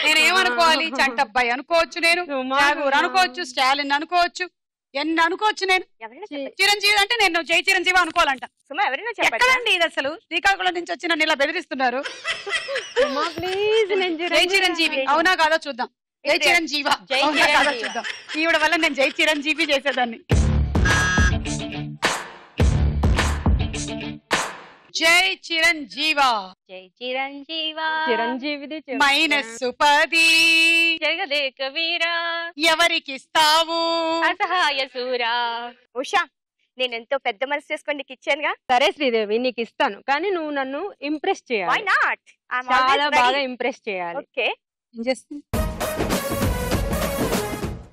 నేనేమనుకోవాలి? చంటబ్బాయి అనుకోవచ్చు, నేను అనుకోవచ్చు, స్టాలిన్ అనుకోవచ్చు, ఎన్ని అనుకోవచ్చు. నేను చిరంజీవి అంటే నేను జై చిరంజీవి అనుకోవాలంట. సుమా ఎవరైనా ఎక్కడండి ఇది అసలు? శ్రీకాకుళం నుంచి వచ్చి నన్ను ఇలా బెదిరిస్తున్నారు. జై చిరంజీవి అవునా కాదో చూద్దాం. జై చిరంజీవ అవునా కాదో చూద్దాం. ఈవిడ వల్ల నేను జై చిరంజీవి చేసేదాన్ని. జై చిరంజీవ. జై చిరంజీవ. చిరంజీవిది -10. జగదేక వీరా. ఎవరికిస్తావు? అసహాయ సూరా. ఉషా, నేను ఎంతో పెద్ద మనసు చేసుకొని నీకు ఇచ్చానుగా. సరే శ్రీదేవి, నీకు ఇస్తాను, కానీ నువ్వు నన్ను ఇంప్రెస్ Why చేయాలి. not? I'm చాలా always ready. బాగా ఇంప్రెస్ చేయాలి. ఓకే,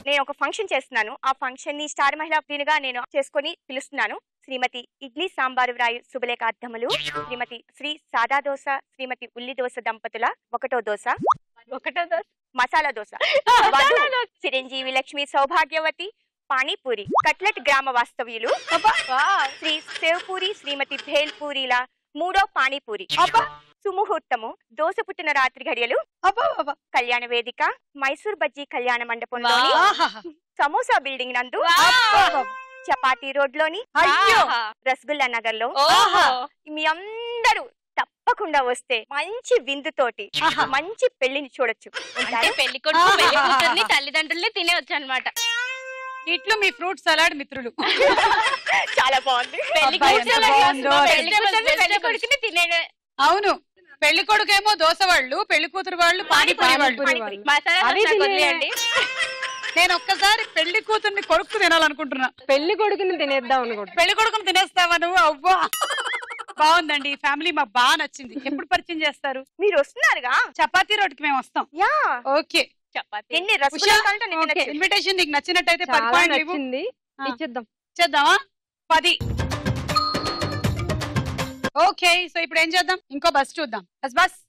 నేను ఒక ఫంక్షన్ చేస్తున్నాను. ఆ ఫంక్షన్ ని స్టార్ మహిళా ప్రియునిగా నేను చేసుకొని పిలుస్తున్నాను. శ్రీమతి ఇడ్లీ సాంబారు వ్రాయు శుభలేఖ అద్దములు, శ్రీమతి శ్రీ సాదా దోశ, శ్రీమతి ఉల్లి దోశ దంపతుల ఒకటో దోశ, మసాలా దోశ, చిరంజీవి లక్ష్మి సౌభాగ్యవతి పానీపూరి, కట్లెట్ గ్రామ వాస్తవ్యులు, శ్రీ సేవ్పూరి శ్రీమతి భేల్పూరిల మూడో పానీపూరి, సుముహూర్తము దోశ పుట్టిన రాత్రి ఘడియలు, కళ్యాణ వేదిక మైసూర్ బజ్జీ కళ్యాణ మండపంలోని సమోసా బిల్డింగ్ నందు, చపాతీ రోడ్ లోని రసగుల్లా నగర్ లో. మీ అందరూ తప్పకుండా వస్తే మంచి విందుతోటి మంచి పెళ్లిని చూడొచ్చు. పెళ్లి కొడుకు పెళ్లి కూతుర్ని తల్లిదండ్రుల్ని తినేవచ్చు అన్నమాట. ఇట్లు మీ ఫ్రూట్ సలాడ్ మిత్రులు. చాలా బాగుంది. పెళ్లి కొడుకుని తినే. అవును, పెళ్లి కొడుకేమో దోశ వాళ్ళు, పెళ్లి కూతురు వాళ్ళు పానీపూరి వాళ్ళు. మసాలా దోశ వదిలేయండి. నేను ఒక్కసారి పెళ్లి కూతుర్ని కొడుకు తినాలనుకుంటున్నా. పెళ్లి కొడుకుని తినేద్దాం అనుకుంటా. పెళ్లి కొడుకుని తినేస్తావా నువ్వు? అవ్వా, బాగుందండి. ఈ ఫ్యామిలీ మాకు బాగా నచ్చింది. ఎప్పుడు పరిచయం చేస్తారు? మీరు వస్తున్నారుగా. చపాతీ రోడ్కి మేము వస్తాం. Yeah, okay. చపాతి. ఎన్ని రసగుల్లా కావాలంటే అన్ని ఓకే. తినొచ్చు. ఇన్విటేషన్ నీకు నచ్చినట్టయితే 10 చాలా పాయింట్లు ఇవ్వు. నచ్చింది, ఆ. ఇచ్చేద్దాం. చేద్దామా 10. ఓకే, సో ఇప్పుడు ఏం చేద్దాం, ఇంకో బస్ చూద్దాం. బస్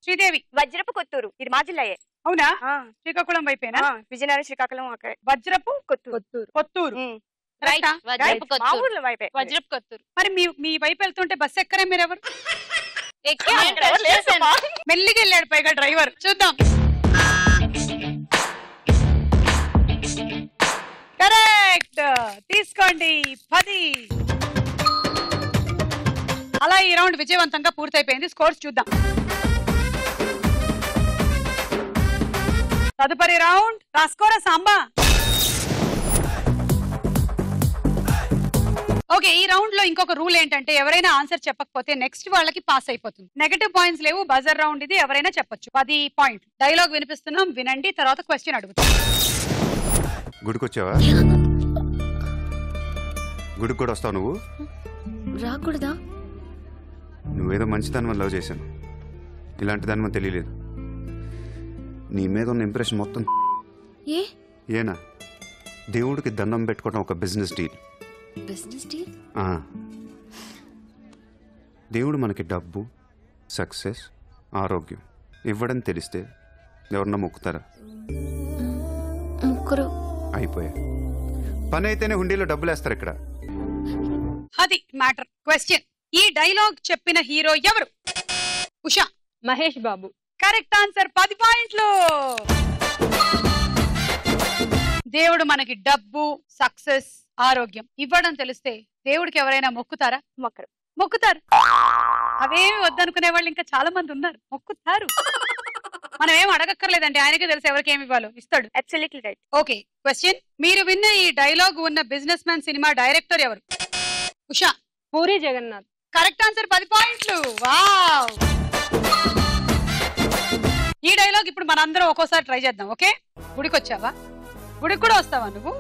శ్రీదేవి. వజ్రపు కొత్తూరు ఇది మా జిల్లాయే. అవునా? ఆ, శ్రీకాకుళం వైపేనా? ఆ, విజయనగరం శ్రీకాకుళం అక్కడ వజ్రపు కొత్తూరు. కొత్తూరు. కొత్తూరు. ఉమ్. కరెక్టా? వజ్రపు మా కొత్తూరు. ఊర్లో వైపే. వజ్రపు కొత్తూరు. మరి మీ వైపు వెళ్తుంటే బస్ ఎక్కరే మీరెవరు? ఎక్కి ఆ, నేను ఇక్కడ ఎవరు టచ్ లేరు చేశాను. సుమా. మెల్లిగా వెళ్ళాడు పైగా డ్రైవర్. చూద్దాం. కరెక్ట్, తీసుకోండి 10. అలా ఈ రౌండ్ విజయవంతంగా పూర్తయిపోయింది. స్కోర్స్ చూద్దాం. తదుపరి రౌండ్ రాసుకోరా సాంబా. ఓకే, ఈ రౌండ్ లో ఇంకొక రూల్ ఏంటంటే ఎవరైనా ఆన్సర్ చెప్పకపోతే నెక్స్ట్ వాళ్ళకి పాస్ అయిపోతుంది. నెగటివ్ పాయింట్స్ లేవు. బజర్ రౌండ్ ఇది, ఎవరైనా చెప్పొచ్చు. 10 పాయింట్లు. డైలాగ్ వినిపిస్తున్నాం, వినండి. తర్వాత క్వశ్చన్ అడుగుతాం. గుడికొచ్చావా? గుడికి కూడా వస్తావు నువ్వు? రాకూడదా? నువ్వేదో మంచిదాని వల్ల లవ్ చేశాను, ఇలాంటి దాని వల్ల తెలియలేదు. నీ మీద ఉన్న ఇంప్రెషన్ మొత్తం ఏ ఏనా? దేవుడికి దండం పెట్టుకోవడం ఒక బిజినెస్ డీల్. Business deal? దేవుడు మనకి డబ్బు, సక్సెస్, ఆరోగ్యం ఇవ్వడం తెలిస్తే ఎవరన్నా మొక్కుతారా? ముగ్గురు. అయిపోయా. పని అయితేనే హుండీలో డబ్బులు వేస్తారు ఇక్కడ. అది మ్యాటర్. క్వశ్చన్, ఈ డైలాగ్ చెప్పిన హీరో ఎవరు? ఉషా. మహేష్ బాబు. Correct answer. 10 పాయింట్లు. దేవుడు మనకి డబ్బు, సక్సెస్, ఆరోగ్యం ఇవ్వడం తెలిస్తే దేవుడికి ఎవరైనా మొక్కుతారా? మొక్కరు. మొక్కుతారు. అవేమి వద్దనుకునే వాళ్ళు ఇంకా చాలా మంది ఉన్నారు. మొక్కుతారు. మనం ఏం అడగక్కర్లేదండి, ఆయనకే తెలుసు ఎవరికి ఏమి ఇవ్వాలో, ఇస్తాడు. Absolutely right. ఓకే, క్వశ్చన్, మీరు విన్న ఈ డైలాగ్ ఉన్న బిజినెస్ మ్యాన్ సినిమా డైరెక్టర్ ఎవరు? ఉషా. పూరి జగన్నాథ్. Correct answer. 10 పాయింట్లు. వావ్. ఈ డైలాగ్ ఇప్పుడు మనందరం ఒక్కోసారి ట్రై చేద్దాం. ఓకే, గుడికి వచ్చావా? గుడికి కూడా వస్తావా నువ్వు?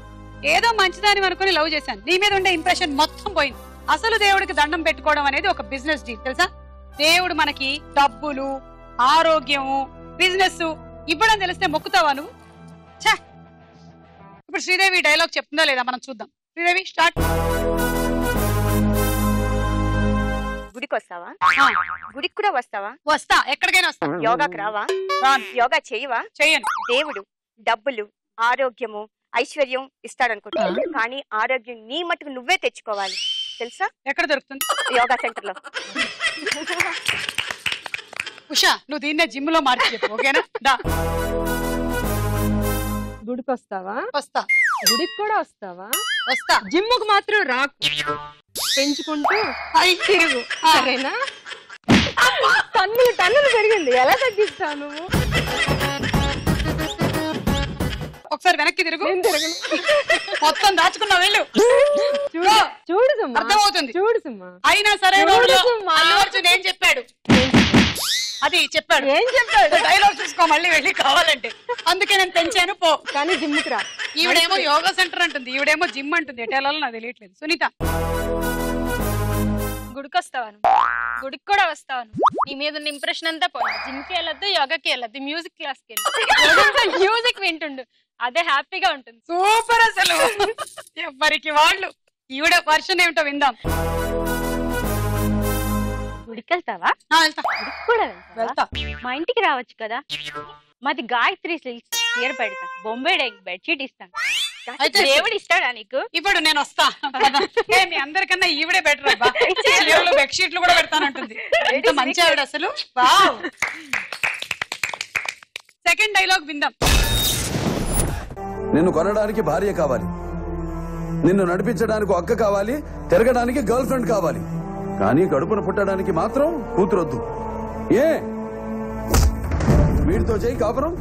ఏదో మంచిదాని అనుకుని లవ్ చేశాను, నీ మీద ఉండే ఇంప్రెషన్ మొత్తం పోయింది. అసలు దేవుడికి దండం పెట్టుకోవడం అనేది ఒక బిజినెస్ డీల్ తెలుసా? దేవుడు మనకి డబ్బులు, ఆరోగ్యము, బిజినెస్ ఇవ్వడం తెలిస్తే మొక్కుతావా నువ్వు? ఛా. ఇప్పుడు శ్రీదేవి డైలాగ్ చెప్తుందా లేదా మనం చూద్దాం. శ్రీదేవి స్టార్ట్. గుడికి వస్తావా? గుడికి కూడా వస్తావా? వస్తా, ఎక్కడికైనా వస్తా. యోగాకి రావా? రాను. యోగా చేయవా? చెయ్యను. దేవుడు డబ్బులు, ఆరోగ్యము, ఐశ్వర్యం ఇస్తాడనుకుంటా, కానీ ఆరోగ్యం నీ మటుకు నువ్వే తెచ్చుకోవాలి తెలుసా? ఎక్కడ దొరుకుతుంది? యోగా సెంటర్ లో. ఉషా, నువ్వు దీన్నే జిమ్ లో మార్చి చెప్పు. ఓకేనా? దా. గుడికి వస్తావా? వస్తా. గుడికి కూడా వస్తావా? వస్తా. జిమ్ముకు మాత్రం రాకు, పెంచుకుంటూ తిరుగు. సరేనా? టన్నులు పెరిగింది, ఎలా తగ్గిస్తావు నువ్వు? ఒకసారి వెనక్కి తిరుగు. నేను తిరగను. మొత్తం దాచుకున్నావు వెళ్ళు. చూడు సుమ్మా, అర్థమవుతుంది. చూడు సుమ్మా. అయినా సరే చూడు రోజులో సుమ్మా. అల్లు అర్జున్ ఏం చెప్పాడు? అది చెప్పాడు. ఏం చెప్పాడు? డైలాగ్ చూసుకో మళ్ళీ వెళ్ళి కావాలంటే. అందుకే నేను పెంచాను పో. కానీ జిమ్ముకి రా. ఈవిడేమో యోగా సెంటర్ అంటుంది, ఈవిడేమో జిమ్ అంటుంది. ఎటు వెళ్ళాలో నాకు తెలియట్లేదు. సునీత. గుడికి వస్తావాను, గుడికి కూడా వస్తావాను. నీ మీద ఉన్న ఇంప్రెషన్ అంతా పోయింది. జిమ్ కి వెళ్ళొద్దు, యోగాకి వెళ్ళొద్దు, మ్యూజిక్ క్లాస్ కి వెళ్ళి మ్యూజిక్ వింటుండు, అదే హ్యాపీగా ఉంటుంది. సూపర్ అసలు. ఎవరికి వాళ్ళు. ఈవిడ వర్షన్ ఏమిటో విందాం. గుడికి వెళ్తావా? వెళ్తా. గుడికి కూడా వెళ్తా. మా ఇంటికి రావచ్చు కదా. మాది గాయత్రి సిల్క్స్. చీర పెడతా, బొంబాయి బెడ్షీట్ ఇస్తాను. అయితే దేవుడు ఇస్తాడా నీకు? ఇప్పుడు నేను వస్తా. మీ అందరికన్నా ఈవిడే బెటర్ అబ్బా. బెడ్షీట్లు కూడా పెడతానంటుంది. ఎంత మంచి ఆవిడ అసలు. సెకండ్ డైలాగ్ విందాం. నిన్ను కొనడానికి భార్య కావాలి, నిన్ను నడిపించడానికి అక్క కావాలి, తిరగడానికి గర్ల్ ఫ్రెండ్ కావాలి, కానీ కడుపున పుట్టడానికి మాత్రం కూతురొద్దు. ఏ వీడితో చేయి కాపురం?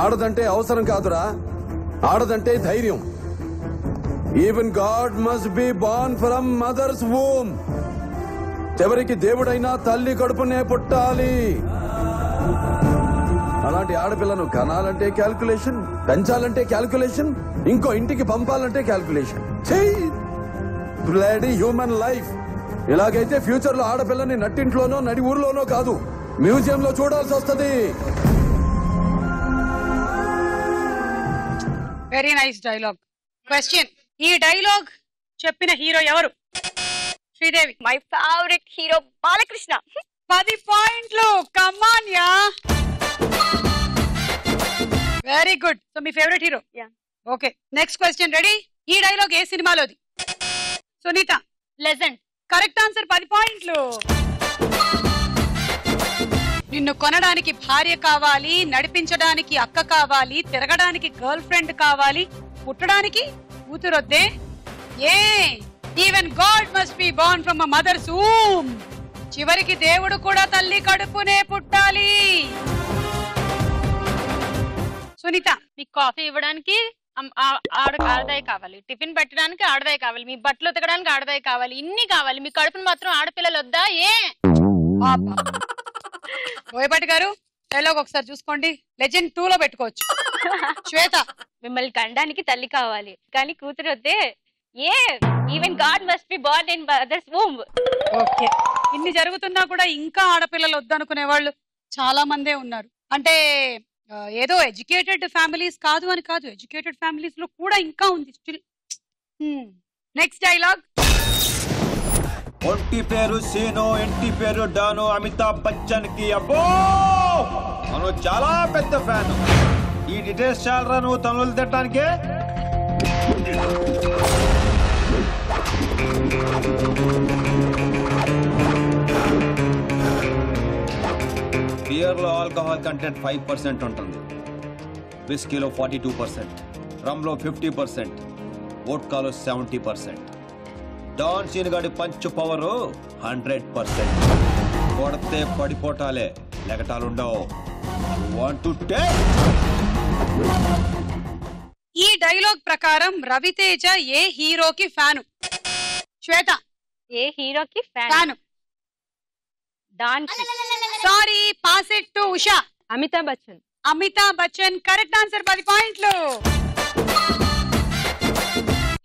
ఆడదంటే అవసరం కాదురా, ఆడదంటే ధైర్యం. Even God must be born from mothers womb. చివరికి దేవుడైనా తల్లి కడుపునే పుట్టాలి. అలాంటి ఆడపిల్లను కనాలంటే క్యాల్కులేషన్, పెంచాలంటే క్యాల్కులేషన్, ఇంకో ఇంటికి పంపాలంటే క్యాల్కులేషన్. బ్లడీ హ్యూమన్ లైఫ్ ఇలాగైతే ఫ్యూచర్ లో ఆడపిల్లని నట్టింట్లోనో నడి ఊర్లోనో కాదు మ్యూజియం లో చూడాల్సి వస్తుంది. Very nice dialogue. క్వశ్చన్, ఈ డైలాగ్ చెప్పిన హీరో ఎవరు? Sridevi. My favourite hero Balakrishna. 10 పాయింట్లు. Come on yeah. Very good. So మీ favourite hero? Okay, next question ready? ఈ డైలాగ్ ఏ సినిమాలోది? సునీత. లెజెండ్. Correct answer. 10 పాయింట్లు. నిన్ను కొనడానికి భార్య కావాలి, నడిపించడానికి అక్క కావాలి, తిరగడానికి గర్ల్ ఫ్రెండ్ కావాలి, పుట్టడానికి కూతురొద్దే. A even God must be born from a mother's womb. చివరికి దేవుడు కూడా తల్లి కడుపునే పుట్టాలి. సునీత. మీకు కాఫీ ఇవ్వడానికి ఆడదాయి కావాలి, టిఫిన్ పెట్టడానికి ఆడదాయి కావాలి, మీ బట్టలు ఉతకడానికి ఆడదాయి కావాలి, ఇన్ని కావాలి, మీ కడుపును మాత్రం ఆడపిల్లలు వద్దా? ఏ బోయపాటి గారు డైలాగ్ ఒకసారి చూసుకోండి. లెజెండ్ 2 లో పెట్టుకోవచ్చు. శ్వేత. మిమ్మల్ని కనడానికి తల్లి కావాలి కానీ కూతురు వద్దే. A even God must be born in mother's womb. Okay, ఇన్ని జరుగుతున్నా కూడా ఇంకా ఆడపిల్లలు వద్దనుకునే వాళ్ళు చాలా మందే ఉన్నారు. అంటే ఏదో ఎడ్యుకేటెడ్ ఫ్యామిలీస్ కాదు అని కాదు, ఎడ్యుకేటెడ్ ఫ్యామిలీస్ లో కూడా ఇంకా ఉంది స్టిల్. Next dialogue. ఒంటి పేరు సీను, ఇంటి పేరు డాను, అమితాబ్ బచ్చన్ కి అబ్బో మనం చాలా పెద్ద ఫ్యాన్. ఈ డీటెయిల్స్ చాలరా నువ్వు తనులు తిట్టడానికి? బియర్ లో ఆల్కహాల్ కంటెంట్ 5% ఉంటుంది, విస్కీలో 42%, రమ్ లో 50%, వోడ్కాలో 70%. డాన్ సీన్ గాడి పంచ్ పవర్ 100%. కొడితే పడిపోటాలే, లెగటాలుండవు. ఈ డైలాగ్ ప్రకారం రవితేజ ఏ హీరోకి ఫ్యాను? శ్వేత. ఏ హీరోకి fan? Don. Sorry, pass it to Usha. Amitabh Bachchan. Amitabh Bachchan. Correct answer. 10 పాయింట్లు.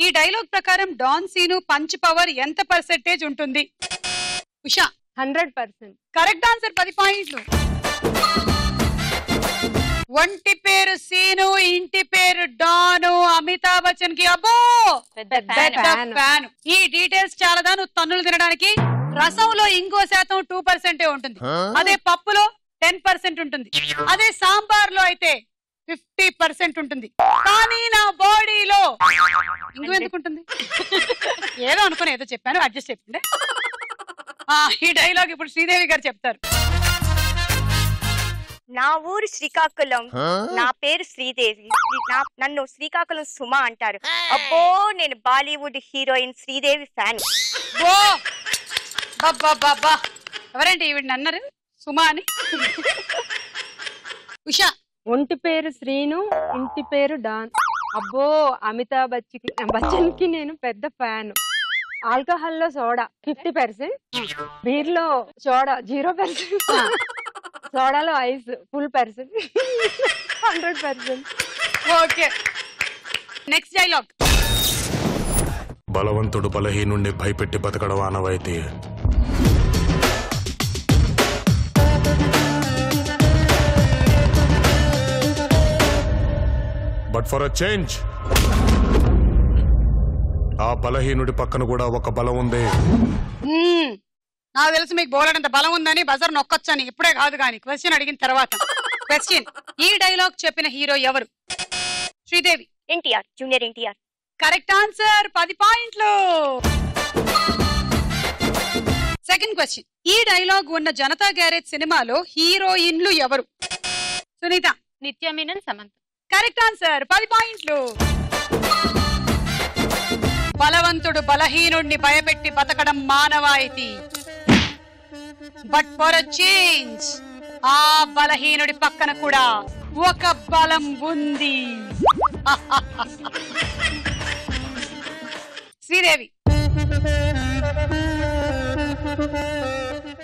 ఈ డైలాగ్ ప్రకారం డాన్ సీను పంచ్ పవర్ ఎంత పర్సెంటేజ్ ఉంటుంది? ఉషా. 100%. Correct answer. 10 పాయింట్లు. ఒంటి పేరు సీను, ఇంటి పేరు డాను, అమితాబ్ బచ్చన్ కి అబ్బో పెద్ద ఫ్యాన్. ఈ డీటెయిల్స్ చాలదా నువ్వు తన్నులు తినడానికి? రసంలో ఇంకో శాతం 2% ఉంటుంది, అదే పప్పులో 10% ఉంటుంది, అదే సాంబార్ లో అయితే 50% ఉంటుంది. కానీ నా బాడీలో ఇంకో ఎందుకు ఉంటుంది? ఏదో అనుకుని ఏదో చెప్పాను, అడ్జస్ట్ చెప్పిండే. ఈ డైలాగ్ ఇప్పుడు శ్రీదేవి గారు చెప్తారు. నా ఊరు శ్రీకాకుళం, నా పేరు శ్రీదేవి, నన్ను శ్రీకాకుళం సుమ అంటారు. అబ్బో నేను బాలీవుడ్ హీరోయిన్ శ్రీదేవి ఫ్యాన్. ఎవరంటే ఈవిడ అన్నారు సుమా అని? ఉషా. ఒంటి పేరు శ్రీను, ఇంటి పేరు డాన్. అబ్బో అమితాబ్ బచ్చన్ కి నేను పెద్ద ఫ్యాన్. ఆల్కహాల్ లో సోడా 50%, బీర్ లో సోడా 0%, సోడాలో ice full % 100%. Okay, next dialogue. బలవంతుడు బలహీనుండి భయపెట్టి బతకడం ఆనవాయితీ. బట్ ఫర్ అ చేంజ్ ఆ బలహీనుడి పక్కన కూడా ఒక బలం ఉంది. నాకు తెలుసు మీకు బోలెడంత బలం ఉందని, బజర్ నొక్కొచ్చని. ఇప్పుడే కాదు కానీ క్వశ్చన్ అడిగిన తర్వాత. క్వశ్చన్, ఈ డైలాగ్ చెప్పిన హీరో ఎవరు? Sridevi. NTR, junior NTR. Correct answer. 10 పాయింట్లు. సెకండ్ క్వశ్చన్, ఈ డైలాగ్ ఉన్న జనతా గ్యారేజ్ సినిమాలో హీరోయిన్లు ఎవరు? సునీత. నిత్య మీనన్, సమంత. Correct answer. 10 పాయింట్లు. బలవంతుడు బలహీనుడిని భయపెట్టి బతకడం మానవాయితీ. బట్ ఫర్ అ చేంజ్ ఆ బలహీనుడి పక్కన కూడా ఒక బలం ఉంది. శ్రీదేవి.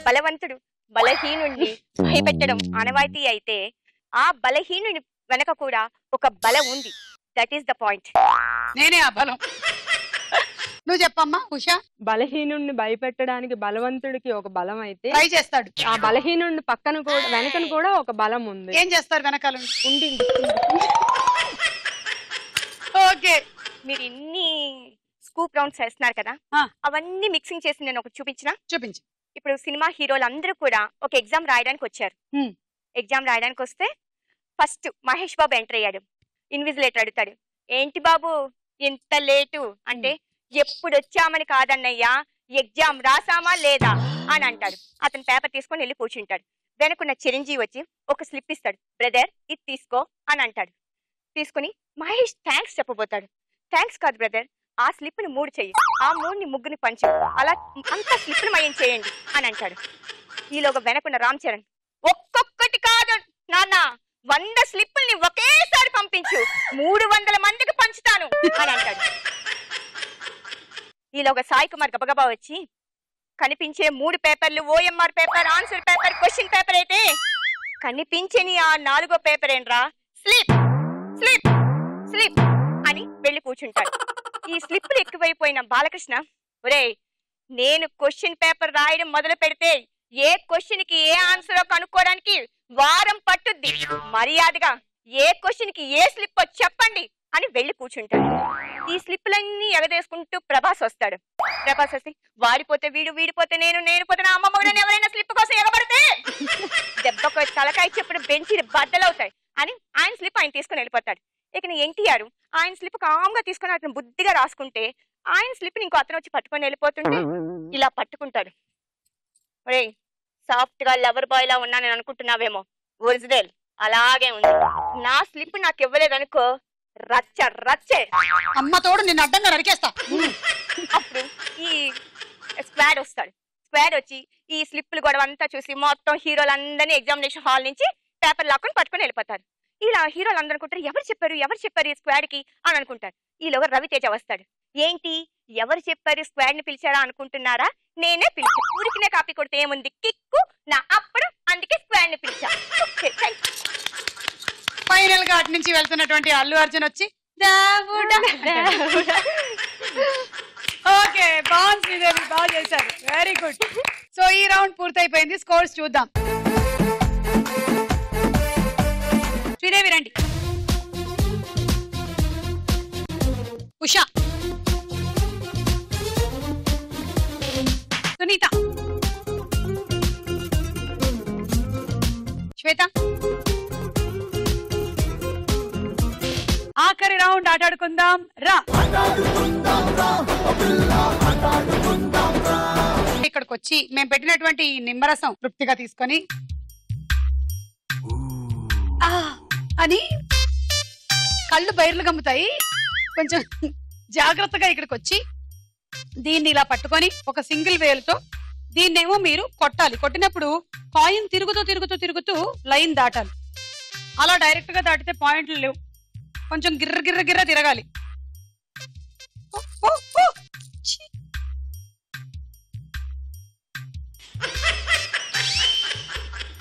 బలవంతుడు బలహీనుడిని భయపెట్టడం ఆనవాయితీ అయితే ఆ బలహీనుడి వెనక కూడా ఒక బలం ఉంది. That is the point. నేనే ఆ బలం. నువ్వు చెప్పమ్మా ఉషా. బలహీనుడిని భయపెట్టడానికి బలవంతుడికి ఒక బలం అయితే ట్రై చేస్తాడు. ఆ బలహీనుడిని పక్కన కూడా వెనకన కూడా ఒక బలం ఉంది. ఏం చేస్తారు వెనకాల ఉండి ఓకే. మీరు ఇన్ని స్కూప్ రౌండ్స్ చేస్తున్నారు కదా, ఆ. అవన్నీ మిక్సింగ్ చేసి నేను ఒకటి చూపించు. ఇప్పుడు సినిమా హీరోలు అందరూ కూడా ఒక ఎగ్జామ్ రాయడానికి వచ్చారు. హ్మ్. ఎగ్జామ్ రాయడానికి వస్తే ఫస్ట్ మహేష్ బాబు ఎంటర్ అయ్యాడు. ఇన్విజిలేటర్ అడుగుతాడు, ఏంటి బాబు ఇంత లేటు అంటే, ఎప్పుడు వచ్చామని కాదన్నయ్యా, ఎగ్జామ్ రాసామా లేదా అని అంటాడు. అతను పేపర్ తీసుకొని వెళ్ళి కూర్చుంటాడు. వెనకున్న చిరంజీవి వచ్చి ఒక స్లిప్ ఇస్తాడు, బ్రదర్ ఇది తీసుకో అని అంటాడు. తీసుకుని మహేష్ థ్యాంక్స్ చెప్పబోతాడు. థ్యాంక్స్ కాదు బ్రదర్, ఆ స్లిప్ ని 3 చెయ్యి, ఆ 3ని ముగ్గుని పంచు, అలా అంత స్లిప్ ని మయం చేయండి అని అంటాడు. ఈలోగా వెనకున్న రామ్ చరణ్, ఒక్కొక్కటి కాదు నాన్న, 100 స్లిప్పుల్ని ఒకేసారి పంపించు, 300 మందికి పంచుతాను అని అంటాడు. ఈలోగా సాయి కుమార్ గబగబా వచ్చి, కనిపించే 3 పేపర్లు OMR paper, answer paper, question paper అయితే కనిపించని ఆ 4వ పేపర్ ఏంట్రా, స్లిప్ స్లిప్ స్లిప్ అని వెళ్ళి కూర్చుంటాడు. ఈ స్లిప్లు ఎక్కువైపోయిన బాలకృష్ణ, ఒరేయ్ నేను క్వశ్చన్ పేపర్ రాయడం మొదలు పెడితే ఏ క్వశ్చన్ కి ఏ ఆన్సర్ కనుక్కోవడానికి వారం పట్టుద్ది, మర్యాదగా ఏ క్వశ్చన్ కి ఏ స్లిప్ చెప్పండి అని వెళ్ళి కూర్చుంటాడు. ఈ స్లిప్లన్నీ ఎగదేసుకుంటూ ప్రభాస్ వస్తాడు. ప్రభాస్ వస్తే, వాడిపోతే వీడు, వీడిపోతే నేను, నేను పోతే నా అమ్మమ్మ కూడా ఎవరైనా స్లిప్ కోసం ఎగబడితే దెబ్బకు తలకాయ చెప్పుడు బెంచి బద్దలవుతాయి అని ఆయన స్లిప్ ఆయన తీసుకుని వెళ్ళిపోతాడు. ఇక ఎన్టీఆర్ ఆయన స్లిప్ కామ్గా తీసుకుని అతను బుద్ధిగా రాసుకుంటే, ఆయన స్లిప్ ఇంకో అతను వచ్చి పట్టుకొని వెళ్ళిపోతుంటే ఇలా పట్టుకుంటాడు. ఒరే సాఫ్ట్ గా లవర్ బాయ్ లా ఉన్నా నేను అనుకుంటున్నావేమో, ఒరిజినల్ అలాగే ఉంది. నా స్లిప్ నాకు ఇవ్వలేదనుకో, రచ్చ రచ్చే. అమ్మ తోడు నిన్ను అడ్డంగా నరికేస్తా. అప్పుడు ఈ స్క్వాడ్ వస్తాడు. స్క్వాడ్ వచ్చి ఈ స్లిప్లు గొడవ అంతా చూసి మొత్తం హీరోలందరినీ ఎగ్జామినేషన్ హాల్ నుంచి పేపర్ లాక్కొని పట్టుకొని వెళ్ళిపోతారు. ఇలా హీరోలు అందరూ అనుకుంటారు, ఎవరు చెప్పారు ఈ స్క్వాడ్ కి అని అనుకుంటారు. ఈలోగా రవితేజ వస్తాడు. ఏంటి ఎవరు చెప్పారు స్క్వాడ్ ని పిలిచారా అనుకుంటున్నారా, నేనే పిలిచా, ఊరికినే కాపీ కొడితే ఏముంది కిక్కు నా అప్పుడు, అందుకే స్క్వాడ్ ని పిలిచా. ఫైనల్ గా అటు నుంచి వెళ్తున్నటువంటి అల్లు అర్జున్ వచ్చి ఓకే బాగుంది శ్రీదేవి, బాగా చేశారు, వెరీ గుడ్. సో ఈ రౌండ్ పూర్తయిపోయింది, స్కోర్స్ చూద్దాం. శ్రీదేవి రండి. ఉషా, సునీత, శ్వేత. ఆఖరి రౌండ్ ఆటాడుకుందాం రా. ఇక్కడికి వచ్చి మేము పెట్టినటువంటి ఈ నిమ్మరసం తృప్తిగా తీసుకొని అని కళ్ళు బైర్లు గమ్ముతాయి. కొంచెం జాగ్రత్తగా ఇక్కడికి వచ్చి దీన్ని ఇలా పట్టుకొని ఒక సింగిల్ వేలుతో దీన్నేమో మీరు కొట్టాలి. కొట్టినప్పుడు కాయిన్ తిరుగుతూ తిరుగుతూ తిరుగుతూ లైన్ దాటాలి. అలా డైరెక్ట్ గా దాటితే పాయింట్లు లేవు, కొంచెం గిర్ర గిర్ర గిర్ర తిరగాలి.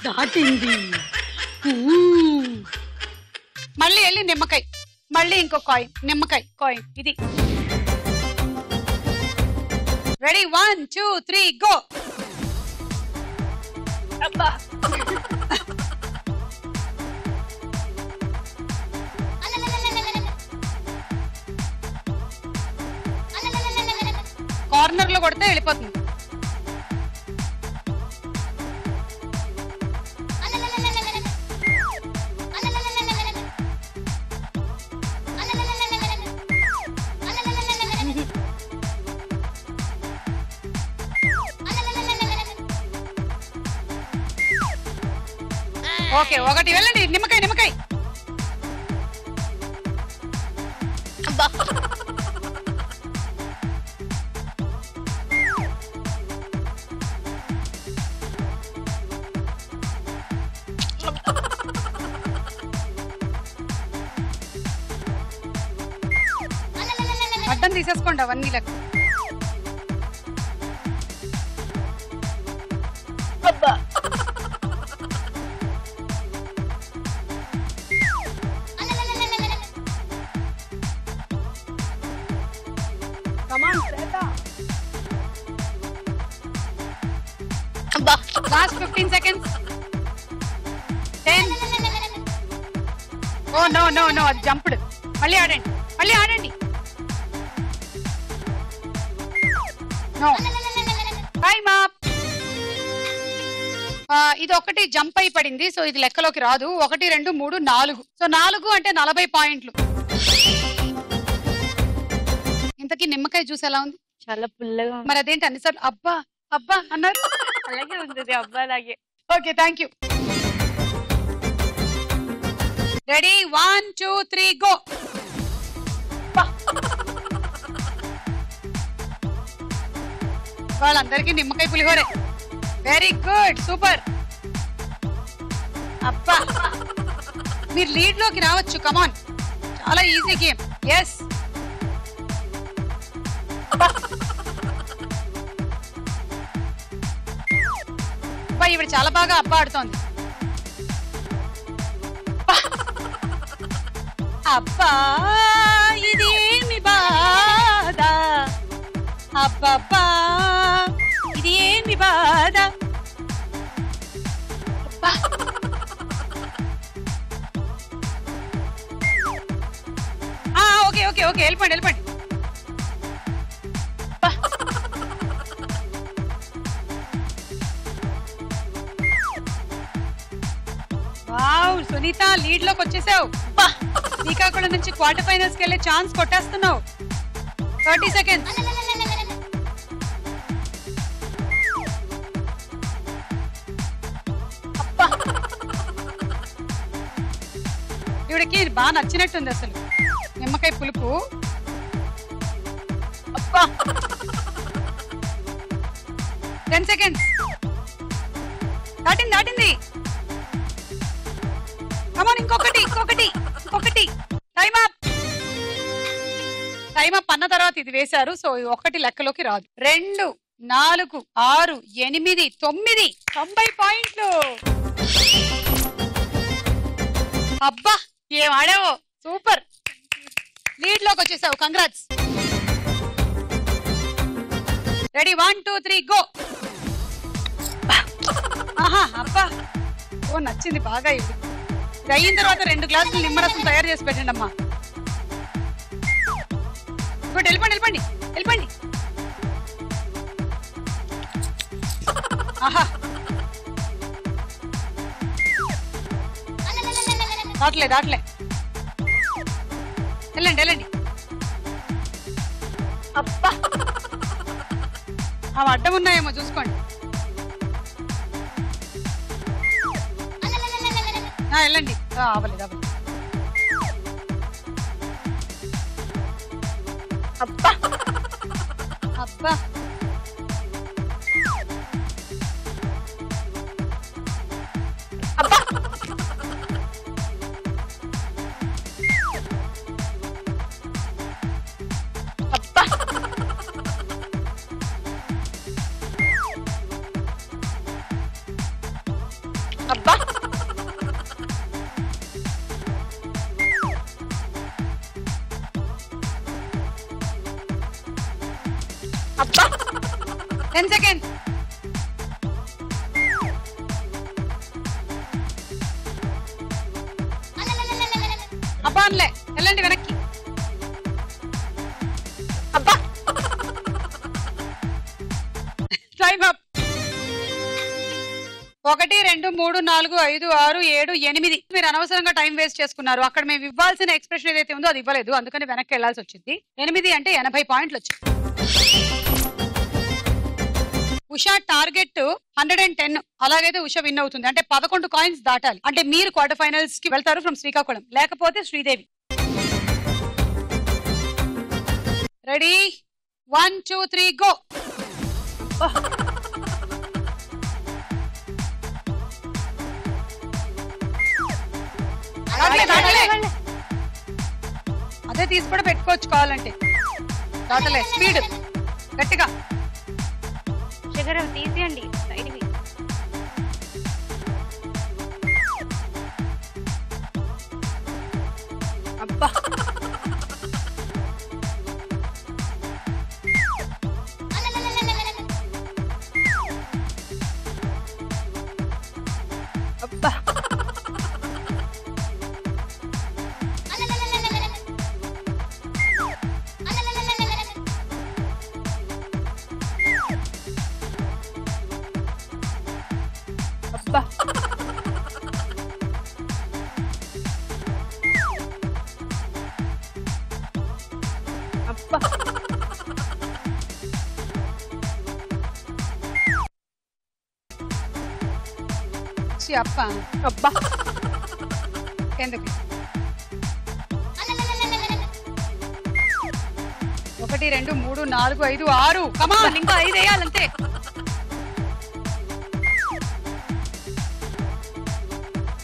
దాటింది. మళ్ళీ వెళ్ళి నిమ్మకాయ, మళ్ళీ ఇంకో కాయిన్, నిమ్మకాయ కాయిన్. ఇది రెడీ, 1 2 3 గో. కార్నర్ లో కొడితే వెళ్ళిపోతుంది. ఓకే, ఒకటి వెళ్ళండి. నిమ్మకాయ నిమ్మకాయ. అడ్డం తీసేసుకోండి అవన్నీ లెక్క. కమాన్ శ్వేత. 15 seconds. 10. Oh no no no, అది జంప్డ్. మళ్ళీ ఆడండి. No. Time up. ఇది ఒకటి జంప్ అయి పడింది, సో ఇది లెక్కలోకి రాదు. 1 2 3 4. సో 4 అంటే 40 పాయింట్లు. ఇంతకీ నిమ్మకాయ జ్యూస్ ఎలా ఉంది? చాలా పుల్లగా ఉంది. మరి అదేంటి అన్నిసార్లు అబ్బా అబ్బా అన్నారు? అలాగే ఉంది అబ్బా అలాగే. Okay, thank you. Ready 1 2 3 go. వాళ్ళందరికీ నిమ్మకాయ పులిహోరే. Very good, super. అబ్బా, మీరు లీడ్ లోకి రావచ్చు. కమాన్, చాలా ఈజీ గేమ్. ఎస్, ఇవిడ చాలా బాగా అబ్బా ఆడుతోంది. అబ్బా ఇదేమి బాధ, అబ్బబ్బా ఇది ఏమి బాధ. ఓకే ఓకే ఓకే, వెళ్ళిపోండి. వావ్, సునీత లీడ్ లోకి వచ్చేసావు. శ్రీకాకుళం నుంచి క్వార్టర్ ఫైనల్స్ కి వెళ్ళే ఛాన్స్ కొట్టేస్తున్నావు. 30 seconds. ఇవిడికి బాగా నచ్చినట్టుంది అసలు నిమ్మకాయ పులుపు. అబ్బా, 10 seconds. దాటింది. కమాన్, ఇంకొకటి. టైమ్ అప్ అన్న తర్వాత ఇది వేశారు, సో 1 లెక్కలోకి రాదు. 2 4 6 8 9 90 పాయింట్లు. అబ్బా, ఏం ఆడావో, సూపర్. లీడ్ లోకి వచ్చేసావు. కంగ్రాట్స్. Ready 1 2 3 go. ఆహా, అబ్బా, ఓ నచ్చింది బాగా. ఇది అయిన తర్వాత 2 గ్లాసులు నిమ్మరసం తయారు చేసి పెట్టండి అమ్మా. గుడ్, వెళ్ళిపోండి. ఆహా, దాట్లే. వెళ్ళండి. అబ్బా, అవి అడ్డం ఉన్నాయేమో చూసుకోండి. వెళ్ళండి. అవ్వలేదు. అబ్బా, అబ్బా, 10 seconds. అబ్బా అనలే, వెళ్ళండి వెనక్కి. అబ్బా, టైమ్ అప్. 1 2 3 4 5 6 7 8. మీరు అనవసరంగా టైం వేస్ట్ చేసుకున్నారు. అక్కడ మేము ఇవ్వాల్సిన ఎక్స్ప్రెషన్ ఏదైతే ఉందో అది ఇవ్వలేదు, అందుకని వెనక్కి వెళ్లాల్సి వచ్చింది. 8 అంటే 80 పాయింట్లు వచ్చాయి. ఉషా టార్గెట్ 110. అలాగైతే ఉషా విన్ అవుతుంది. అంటే 11 కాయిన్స్ దాటాలి. అంటే మీరు క్వార్టర్ ఫైనల్స్ కి వెళ్తారు ఫ్రమ్ శ్రీకాకుళం, లేకపోతే శ్రీదేవి. Ready 1 2 3 go. అదే తీసి కూడా పెట్టుకోవచ్చు కావాలంటే. దాటలే, స్పీడ్ గట్టిగా. తీసేయండి సైడ్కి. అబ్బా, చూసి అప్ప అబ్బా ఎందుకు 1 2 3 4 5 6 కమాన్ ఇంకా 5 వేయాలంతే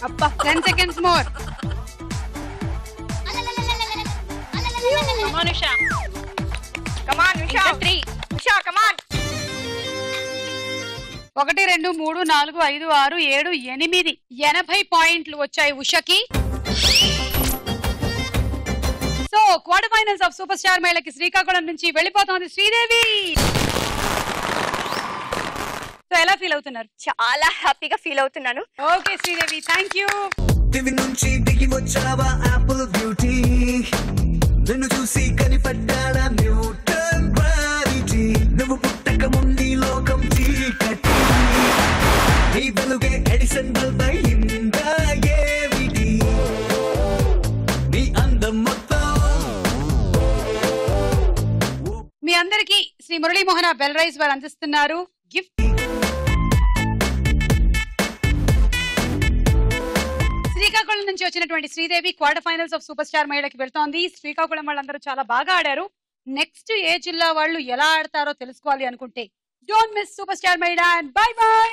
అబ్బా 10 seconds more Come on, Usha. కమాన్ ఉషా ఇంకా 3. ఉషా కమాన్ 1 2 3 4 5 6 7 8 80 పాయింట్లు వచ్చాయి ఉషకి. So quarter finals of super star మహిళకి శ్రీకాకుళం నుంచి వెళ్ళిపోతోంది శ్రీదేవి. సో ఎలా ఫీల్ అవుతున్నారు? చాలా హ్యాపీగా ఫీల్ అవుతున్నాను. Okay Sridevi, thank you. దివి నుంచి దిగి వచ్చావా యాపిల్ బ్యూటీ, నిన్ను చూసి కనిపడ్డాడా న్యూటన్ గ్రావిటీ, నువ్వు పుట్టక ముందు లోకం చీకటి, నీ వెలుగే ఎడిసన్ బల్బ్ అయిందా ఏమిటి, నీ అందం మొత్తం. మీ అందరికి శ్రీ మురళీమోహన బెల్ రైస్ వారు అందిస్తున్నారు గిఫ్ట్. శ్రీకాకుళం నుంచి వచ్చినటువంటి Sridevi quarter finals of super star మహిళకి వెళ్తోంది. శ్రీకాకుళం వాళ్ళందరూ చాలా బాగా ఆడారు. నెక్స్ట్ ఏ జిల్లా వాళ్ళు ఎలా ఆడతారో తెలుసుకోవాలి అనుకుంటే డోంట్ మిస్ సూపర్ స్టార్ మహిళ అండ్ బై బై.